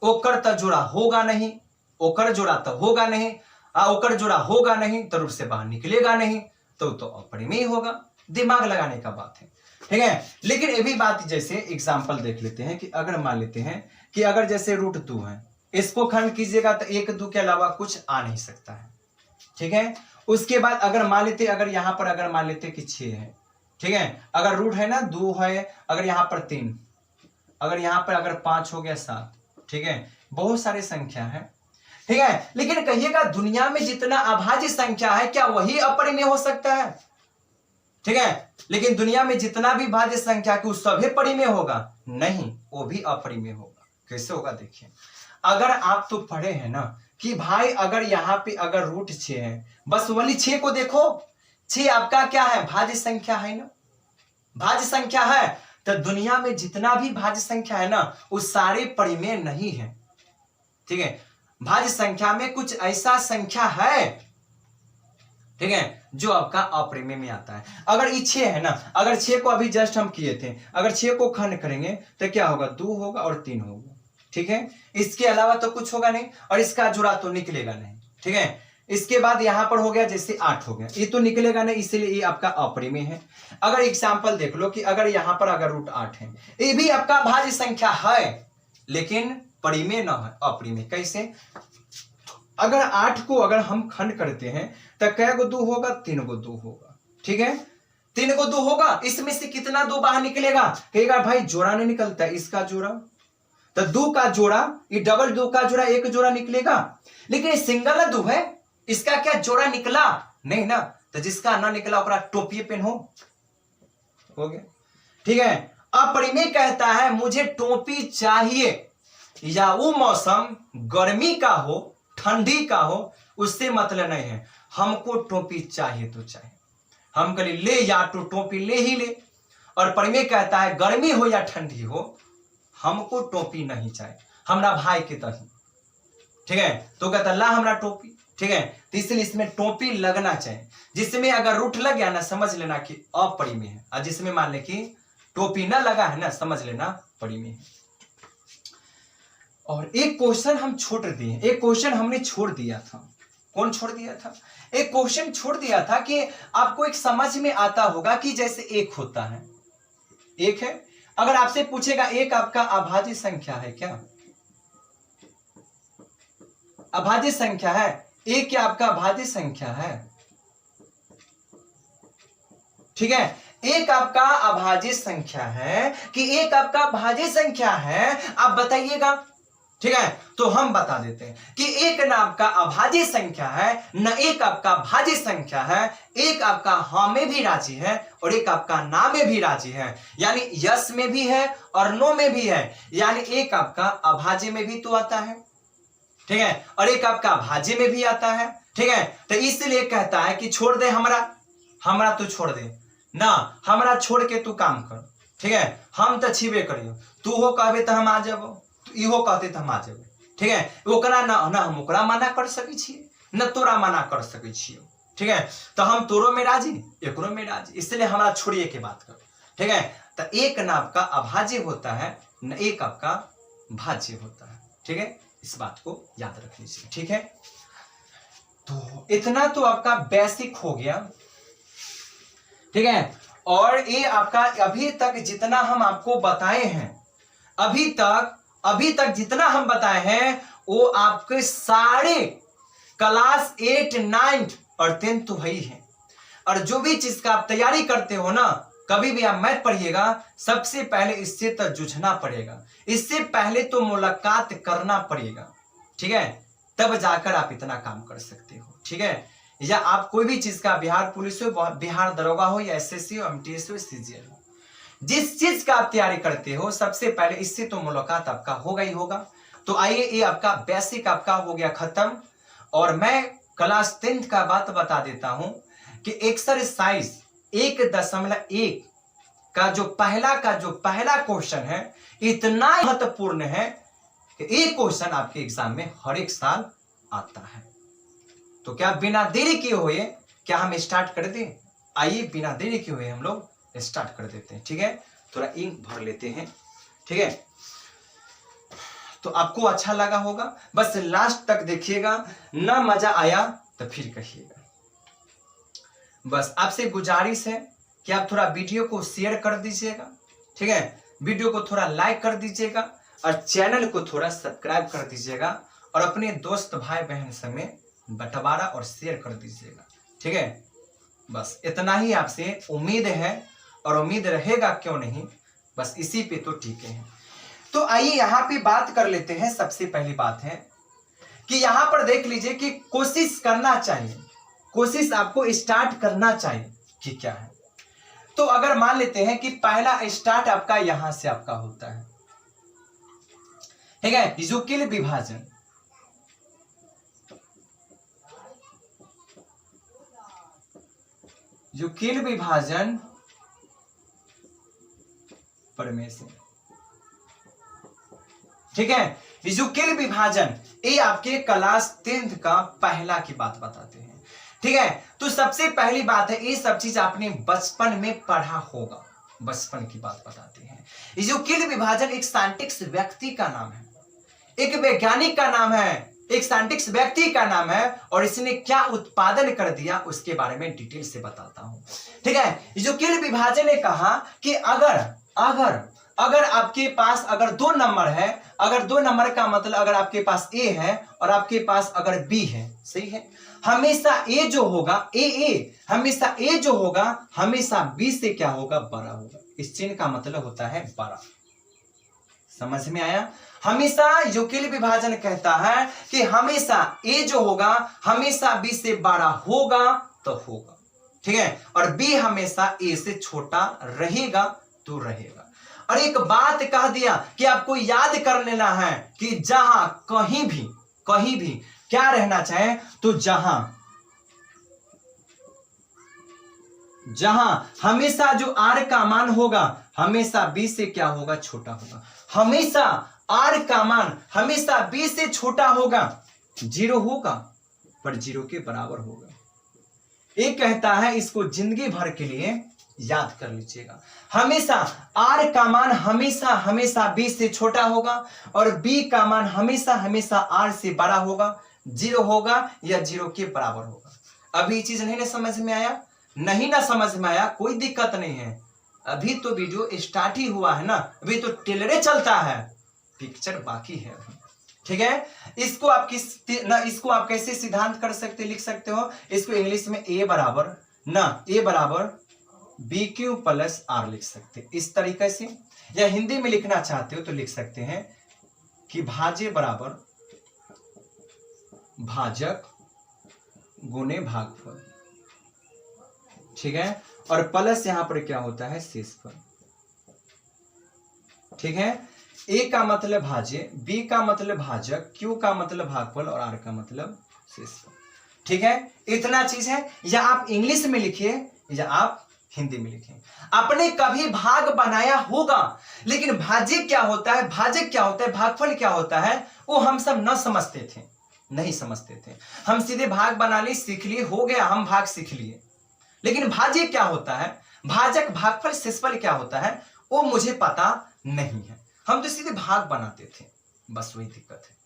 ओकर तो जुड़ा होगा नहीं, ओकर जुड़ा तो होगा नहीं, ओकर जुड़ा होगा नहीं तो रूप से बाहर निकलेगा नहीं, तो अपरिमेय होगा। दिमाग लगाने का बात है। ठीक है, लेकिन ये भी बात, जैसे एग्जांपल देख लेते हैं कि अगर मान लेते हैं कि अगर जैसे रूट 2 है, इसको खंड कीजिएगा तो 1 2 के अलावा कुछ आ नहीं सकता है। ठीक है, उसके बाद अगर मान लेते, अगर यहां पर अगर मान लेते कि 6 है, ठीक है, अगर रूट है ना 2 है, अगर यहां पर 3, अगर यहां पर अगर 5 हो गया 7, ठीक है, बहुत सारी संख्या है। ठीक है, लेकिन कहिएगा दुनिया में जितना अभाज्य संख्या है क्या वही अपरिमेय हो सकता है? ठीक है, लेकिन दुनिया में जितना भी भाज्य संख्या की उस सभी परिमेय होगा? नहीं, वो भी अपरिमेय होगा। कैसे होगा देखिए, अगर आप तो पढ़े हैं ना कि भाई अगर यहाँ पे अगर रूट 6 है, बस वाली 6 को देखो, 6 आपका क्या है? भाज्य संख्या है ना, भाज्य संख्या है। तो दुनिया में जितना भी भाज्य संख्या है ना उस सारे परिमेय नहीं है। ठीक है, भाज्य संख्या में कुछ ऐसा संख्या है, ठीक है, जो आपका अपरिमेय में आता है। अगर ये 6 है ना, अगर 6 को अभी जस्ट हम किए थे, अगर 6 को खंड करेंगे तो क्या होगा? 2 होगा और 3 होगा। ठीक है, इसके अलावा तो कुछ होगा नहीं, और इसका जुड़ा तो निकलेगा नहीं। ठीक है, इसके बाद यहां पर हो गया जैसे 8 हो गया, ये तो निकलेगा नहीं, इसलिए ये आपका अपरिमेय है। अगर एग्जाम्पल देख लो कि अगर यहां पर अगर रूट 8 है, ये भी आपका भाज्य संख्या है लेकिन परिमेय न है, अपरिमेय। कैसे? अगर 8 को अगर हम खंड करते हैं तो कै गो 2 होगा? 3 गो 2 होगा। ठीक है, 3 को 2 होगा, इसमें से कितना 2 बाहर निकलेगा? कहेगा भाई जोड़ा नहीं निकलता, इसका जोड़ा, तो 2 का जोड़ा, ये डबल 2 का जोड़ा 1 जोड़ा निकलेगा। लेकिन सिंगल 2 है, इसका क्या जोड़ा निकला? नहीं ना। तो जिसका ना निकला ओकरा टोपी पहन हो गया। ठीक है। अब परिमेय कहता है मुझे टोपी चाहिए, या वो मौसम गर्मी का हो ठंडी का हो उससे मतलब नहीं है, हमको टोपी चाहिए तो चाहिए। हम कहे ले या तो टोपी ले ही ले। और परिमेय कहता है गर्मी हो या ठंडी हो हमको टोपी नहीं चाहिए, हमरा भाई के तरह। ठीक है। तो कहता ला हमरा टोपी। ठीक है। तो इसलिए इसमें टोपी लगना चाहिए। जिसमें अगर रूठ लग गया ना समझ लेना कि अपरिमेय है, और जिसमें मान ले कि टोपी ना लगा है ना समझ लेना परिमेय है। और एक क्वेश्चन हम छोड़ दिए, एक क्वेश्चन हमने छोड़ दिया था। कौन छोड़ दिया था? एक क्वेश्चन छोड़ दिया था कि आपको एक समझ में आता होगा कि जैसे एक होता है, एक है, अगर आपसे पूछेगा एक आपका अभाज्य संख्या है क्या? अभाज्य संख्या है, एक क्या आपका अभाज्य संख्या है? ठीक है। एक आपका अभाज्य संख्या है कि एक आपका भाज्य संख्या है, आप बताइएगा। ठीक है। तो हम बता देते हैं कि एक न आपका अभाज्य संख्या है, न एक आपका भाज्य संख्या है। एक आपका हाँ में भी राजी है और एक आपका ना में भी राजी है, यानी यस में भी है और नो में भी है। यानी एक आपका अभाज्य में भी तो आता है, ठीक है, और एक आपका भाज्य में भी आता है। ठीक है। तो इसलिए कहता है कि छोड़ दे हमरा तू छोड़ दे ना, हमरा छोड़ के तू काम कर। ठीक है। हम तो छीबे करियो, तू हो कहबे तो हम आ जाबो, इहो कहते तो हम आ जेबे। ठीक है। ओकरा ना हम ओकरा मना कर सकै छियै, न तोरा मना कर सकै छियै। ठीक है। तो हम तोरो में राजी एकरो में राजी, इसलिए हमरा छोड़िए के बात कर। ठीक है। तो एक न आपका अभाज्य होता है न एक आपका भाज्य होता है। ठीक है। इस बात को याद रख लीजिए। ठीक है। तो इतना तो आपका बेसिक हो गया। ठीक है। और ये आपका अभी तक जितना हम आपको बताए हैं, अभी तक जितना हम बताए हैं वो आपके सारे क्लास 8, 9 और 10 तो है ही है। और जो भी चीज का आप तैयारी करते हो ना, कभी भी आप मैथ पढ़िएगा, सबसे पहले इससे तो जूझना पड़ेगा, इससे पहले तो मुलाकात करना पड़ेगा। ठीक है। तब जाकर आप इतना काम कर सकते हो। ठीक है। या आप कोई भी चीज का, बिहार पुलिस हो, बिहार दरोगा हो, या एसएससी हो, एमटीएस हो, सीजीएल हो, जिस चीज का आप तैयारी करते हो सबसे पहले इससे तो मुलाकात आपका होगा ही होगा। तो आइए, ये आपका बेसिक आपका हो गया खत्म। और मैं क्लास 10 का बात बता देता हूं कि एक्सरसाइज 1.1 का जो पहला क्वेश्चन है इतना महत्वपूर्ण है कि एक क्वेश्चन आपके एग्जाम में हर एक साल आता है। तो क्या बिना देरी किए हुए क्या हम स्टार्ट कर दें? आइए, बिना देरी किए हुए हम लोग स्टार्ट कर देते हैं। ठीक है। थोड़ा इंक भर लेते हैं। ठीक है। तो आपको अच्छा लगा होगा, बस लास्ट तक देखिएगा। ना मजा आया तो फिर कहिएगा। बस आपसे गुजारिश है कि आप थोड़ा वीडियो को शेयर कर दीजिएगा। ठीक है। वीडियो को थोड़ा लाइक कर दीजिएगा और चैनल को थोड़ा सब्सक्राइब कर दीजिएगा और अपने दोस्त भाई बहन समेत बंटवारा और शेयर कर दीजिएगा। ठीक है। बस इतना ही आपसे उम्मीद है और उम्मीद रहेगा, क्यों नहीं। बस इसी पे तो ठीक है। तो आइए यहाँ पे बात कर लेते हैं। सबसे पहली बात है कि यहाँ पर देख लीजिए कि कोशिश करना चाहिए, कोशिश आपको स्टार्ट करना चाहिए कि क्या है। तो अगर मान लेते हैं कि पहला स्टार्ट आपका यहां से आपका होता है। ठीक है। युक्ल विभाजन, युक्ल विभाजन प्रमेय से। ठीक है। युक्ल विभाजन ये आपके क्लास 10 का पहला की बात बताते हैं। ठीक है। तो सबसे पहली बात है, ये सब चीज आपने बचपन में पढ़ा होगा, बचपन की बात बताते हैं। युक्ल विभाजन एक साइंटिस्ट व्यक्ति का नाम है, एक वैज्ञानिक का नाम है, एक साइंटिस्ट व्यक्ति का नाम है, और इसने क्या उत्पादन कर दिया उसके बारे में डिटेल से बताता हूं। ठीक है। युक्ल विभाजन ने कहा कि अगर अगर आपके पास अगर 2 नंबर है, अगर 2 नंबर का मतलब अगर आपके पास ए है और आपके पास अगर बी है, सही है, हमेशा ए जो होगा हमेशा ए जो होगा हमेशा बी से क्या होगा, बड़ा होगा। इस चिन्ह का मतलब होता है बड़ा। समझ में आया? हमेशा यूक्लिड विभाजन कहता है कि हमेशा ए जो होगा हमेशा बी से बड़ा होगा तो होगा, ठीक है, और बी हमेशा ए से छोटा रहेगा तो रहेगा। और एक बात कह दिया कि आपको याद कर लेना है कि जहां कहीं भी क्या रहना चाहे, तो जहां हमेशा जो आर का मान होगा हमेशा बी से क्या होगा, छोटा होगा। हमेशा आर का मान हमेशा बी से छोटा होगा, 0 होगा पर 0 के बराबर होगा। एक कहता है, इसको जिंदगी भर के लिए याद कर लीजिएगा, हमेशा आर का मान हमेशा बी से छोटा होगा और बी का मान हमेशा आर से बड़ा होगा, 0 होगा या 0 के बराबर होगा। अभी चीज नहीं ना समझ में आया? नहीं ना समझ में आया, कोई दिक्कत नहीं है, अभी तो वीडियो स्टार्ट ही हुआ है ना, अभी तो टेलरे चलता है, पिक्चर बाकी है अभी, ठीक है। इसको आप कैसे सिद्धांत कर सकते, लिख सकते हो, इसको इंग्लिश में ए बराबर बी क्यू प्लस आर लिख सकते इस तरीके से, या हिंदी में लिखना चाहते हो तो लिख सकते हैं कि भाज्य बराबर भाजक गुने भागफल, ठीक है, और प्लस यहां पर क्या होता है, शेषफल, ठीक है। ए का मतलब भाज्य, बी का मतलब भाजक, क्यू का मतलब भागफल और आर का मतलब शेषफल, ठीक है। इतना चीज है, या आप इंग्लिश में लिखिए या आप हिंदी में लिखें। आपने कभी भाग बनाया होगा, लेकिन भाज्य क्या होता है, भाजक क्या होता है, भागफल क्या होता है, वो हम सब नहीं समझते थे। हम सीधे भाग बना ली, सीख लिए, हो गया, हम भाग सीख लिए। लेकिन भाज्य क्या होता है, भाजक, भागफल, शेषफल क्या होता है, वो मुझे पता नहीं है। हम तो सीधे भाग बनाते थे, बस वही दिक्कत है।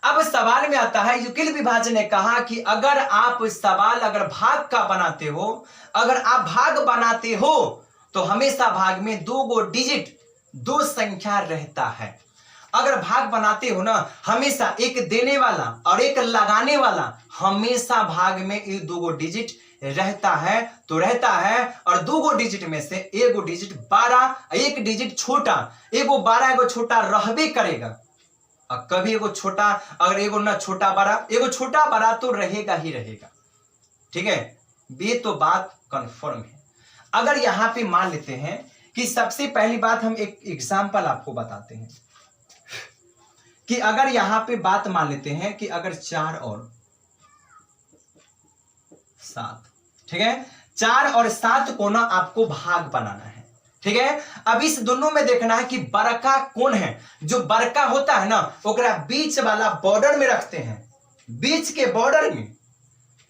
अब सवाल में आता है, यूक्लिड विभाजन ने कहा कि अगर आप अगर भाग का बनाते हो, अगर आप भाग बनाते हो तो हमेशा भाग में 2 गो डिजिट, 2 संख्या रहता है। अगर भाग बनाते हो ना, हमेशा एक देने वाला और एक लगाने वाला, हमेशा भाग में ये 2 गो डिजिट रहता है तो रहता है। और 2 गो डिजिट में से एगो डिजिट 12, एक डिजिट छोटा, एगो 12 एगो छोटा रहबे करेगा। अब कभी एगो छोटा, अगर एगो ना छोटा बड़ा, एगो छोटा बड़ा तो रहेगा ही रहेगा, ठीक है, ये तो बात कंफर्म है। अगर यहां पे मान लेते हैं कि सबसे पहली बात हम एक एग्जांपल आपको बताते हैं कि अगर यहां पे बात मान लेते हैं कि अगर 4 और 7, ठीक है, 4 और 7 को ना आपको भाग बनाना है, ठीक है। अब इस दोनों में देखना है कि बड़का कौन है। जो बड़का होता है ना, ओकरा बीच वाला बॉर्डर में रखते हैं, बीच के बॉर्डर में,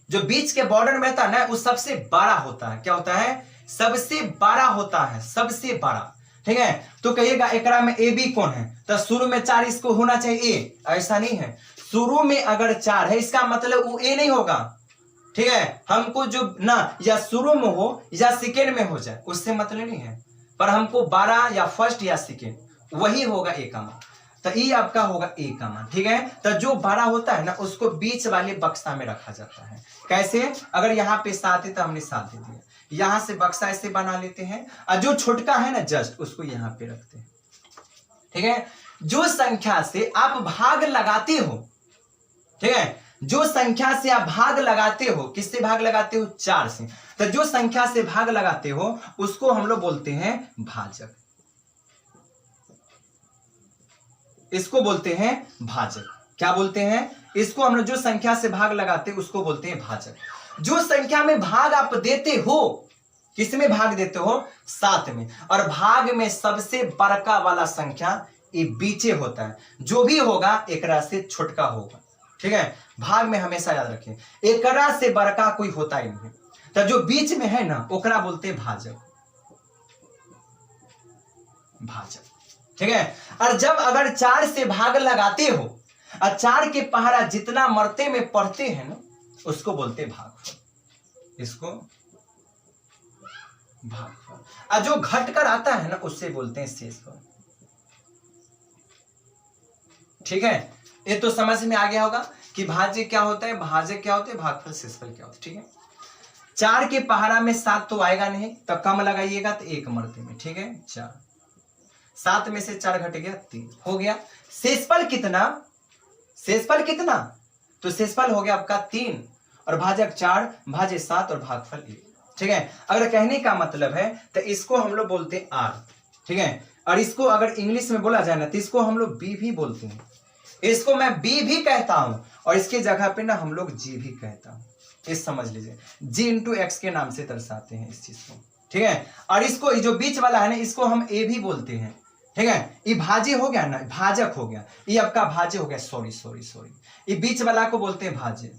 जो बीच के बॉर्डर में रहता है ना, वो सबसे बड़ा होता है। क्या होता है, सबसे बड़ा होता है, सबसे बड़ा, ठीक है। तो कहिएगा एकरा में ए बी कौन है, तो शुरू में 4 इसको होना चाहिए ए, ऐसा नहीं है। शुरू में अगर 4 है, इसका मतलब वो ए नहीं होगा, ठीक है। हमको जो ना या शुरू में हो या सेकेंड में हो जाए, उससे मतलब नहीं है, पर हमको 12 या फर्स्ट या सेकेंड, वही होगा ए का मान, तो ये आपका होगा ए का मान, ठीक है। तो जो बड़ा होता है ना, उसको बीच वाले बक्सा में रखा जाता है। कैसे, अगर यहाँ पे 7 है तो हमने 7 दे दिया, यहां से बक्सा ऐसे बना लेते हैं, और जो छोटका है ना जस्ट, उसको यहाँ पे रखते हैं, ठीक है। जो संख्या से आप भाग लगाते हो, ठीक है, जो संख्या से आप भाग लगाते हो, किससे भाग लगाते हो, 4 से, तो जो संख्या से भाग लगाते हो उसको हम लोग बोलते हैं भाजक, इसको बोलते हैं भाजक। क्या बोलते हैं, इसको हम लोग जो संख्या से भाग लगाते हैं उसको बोलते हैं भाजक। जो संख्या में भाग आप देते हो, किसमें भाग देते हो, 7 में, और भाग में सबसे बड़का वाला संख्या ये बीचे होता है, जो भी होगा एकरा से छोटका होगा, ठीक है। भाग में हमेशा याद रखें, एकरा से बड़का कोई होता ही नहीं, तो जो बीच में है ना, ओकरा बोलते हैं भाजक, भाजक, ठीक है। और जब अगर 4 से भाग लगाते हो, और 4 के पहाड़ा जितना मरते में पढ़ते हैं ना, उसको बोलते हैं भागफल, इसको भागफल। और जो घट कर आता है ना उससे बोलते हैं शेषफल। ठीक है, ये तो समझ में आ गया होगा कि भाज्य क्या होता है, भाजक क्या होता है, भागफल शेषफल क्या होता है। ठीक है, 4 के पहाड़ा में 7 तो आएगा नहीं, तो कम लगाइएगा तो 1 मरते में। ठीक है, 4, 7 में से 4 घट गया 3, हो गया। शेषफल कितना, शेषफल कितना, तो शेषफल हो गया आपका 3 और भाजक 4, भाज्य 7 और भागफल 1। ठीक है, अगर कहने का मतलब है तो इसको हम लोग बोलते हैं आर। ठीक है, और इसको अगर इंग्लिश में बोला जाए ना तो इसको हम लोग बी भी बोलते हैं, इसको मैं बी भी कहता हूं और इसके जगह पे ना हम लोग जी भी कहता हूं। इस समझ लीजिए, जी इंटू एक्स के नाम से दर्शाते हैं इस चीज को। ठीक है, और इसको जो बीच वाला है ना इसको हम ए भी बोलते हैं। ठीक है, ये भाज्य हो गया ना, भाजक हो गया, ये आपका भाज्य हो गया, सॉरी, ये बीच वाला को बोलते हैं भाज्य।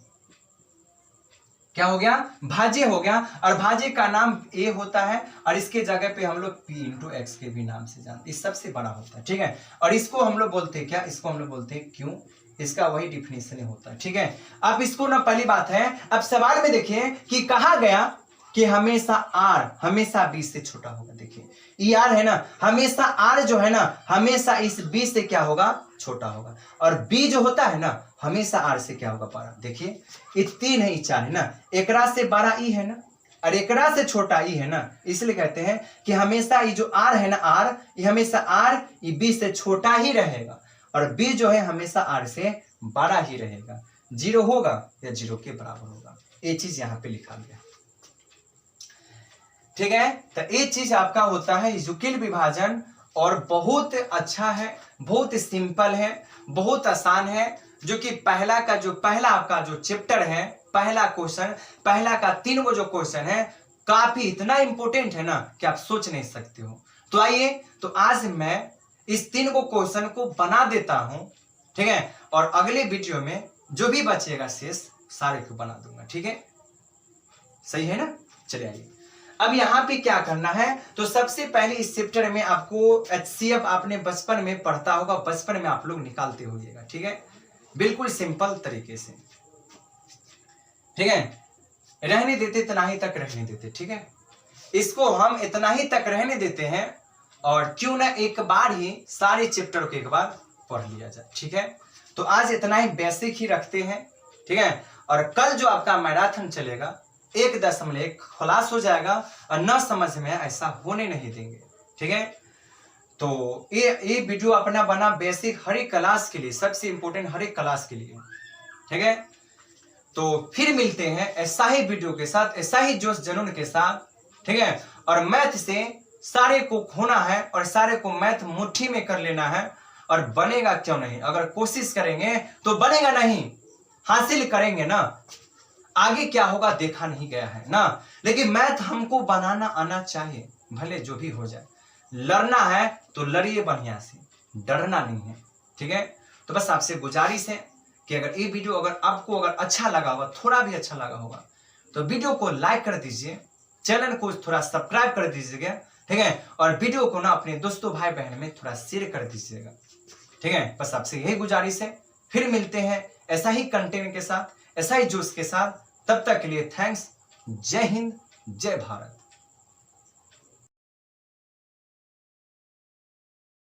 क्या हो गया, भाज्य हो गया, और भाज्य का नाम ए होता है और इसके जगह पे हम लोग पी इंटू एक्स के भी नाम से जानते, इस सबसे बड़ा होता है। ठीक है, और इसको हम लोग बोलते हैं क्या, इसको हम लोग बोलते हैं क्यों, इसका वही डिफिनेशन होता है। ठीक है, अब इसको ना पहली बात है, अब सवाल में देखिए कि कहा गया कि हमेशा आर हमेशा बी से छोटा होगा। देखिए ई आर है ना, हमेशा आर जो है ना हमेशा इस बी से क्या होगा, छोटा होगा, और बी जो होता है ना हमेशा आर से क्या होगा, बड़ा। देखिए ये 3 है, ये 4 है ना, एकरा से बड़ा ई है ना और एकरा से छोटा ई है ना, इसलिए कहते हैं कि हमेशा ये जो आर है ना, आर ये हमेशा आर ये बी से छोटा ही रहेगा और बी जो है हमेशा आर से बड़ा ही रहेगा, 0 होगा या 0 के बराबर होगा। ये चीज यहाँ पे लिखा गया। ठीक है, तो ये चीज आपका होता है युगल विभाजन और बहुत अच्छा है, बहुत सिंपल है, बहुत आसान है, जो कि पहला आपका जो चैप्टर है, पहला क्वेश्चन, पहला का 3 वो जो क्वेश्चन है काफी इतना इंपॉर्टेंट है ना कि आप सोच नहीं सकते हो। तो आइए, तो आज मैं इस 3 को क्वेश्चन को बना देता हूं। ठीक है, और अगले वीडियो में जो भी बचेगा शेष सारे को बना दूंगा। ठीक है, सही है ना। चलिए आइए, अब यहाँ पे क्या करना है, तो सबसे पहले इस चैप्टर में आपको HCF आपने बचपन में पढ़ता होगा, बचपन में आप लोग निकालते होइएगा। ठीक है, बिल्कुल सिंपल तरीके से। ठीक है, रहने देते इतना ही तक रहने देते। ठीक है, इसको हम इतना ही तक रहने देते हैं और क्यों ना एक बार ही सारे चैप्टर को एक बार पढ़ लिया जाए। ठीक है, तो आज इतना ही बेसिक ही रखते हैं। ठीक है, और कल जो आपका मैराथन चलेगा 1.1 खुलास हो जाएगा और न समझ में ऐसा होने नहीं देंगे। ठीक है, तो ये वीडियो अपना बना बेसिक हर एक क्लास के लिए, सबसे इंपॉर्टेंट हर एक क्लास के लिए। ठीक है, तो फिर मिलते हैं ऐसा ही वीडियो के साथ, ऐसा ही जोश जुनून के साथ। ठीक है, और मैथ से सारे को खोना है और सारे को मैथ मुट्ठी में कर लेना है, और बनेगा क्यों नहीं, अगर कोशिश करेंगे तो बनेगा नहीं, हासिल करेंगे ना। आगे क्या होगा देखा नहीं गया है ना, लेकिन मैथ हमको बनाना आना चाहिए, भले जो भी हो जाए। लड़ना है तो लड़िए बढ़िया से, डरना नहीं है। ठीक है, तो बस आपसे गुजारिश है कि अगर ये वीडियो अगर आपको अगर अच्छा लगा होगा, थोड़ा भी अच्छा लगा होगा, तो वीडियो को लाइक कर दीजिए, चैनल को थोड़ा सब्सक्राइब कर दीजिएगा। ठीक है, और वीडियो को ना अपने दोस्तों भाई बहन में थोड़ा शेयर कर दीजिएगा। ठीक है, बस आपसे यही गुजारिश है। फिर मिलते हैं ऐसा ही कंटेंट के साथ, ऐसा ही जोश के साथ। तब तक के लिए थैंक्स। जय हिंद, जय भारत।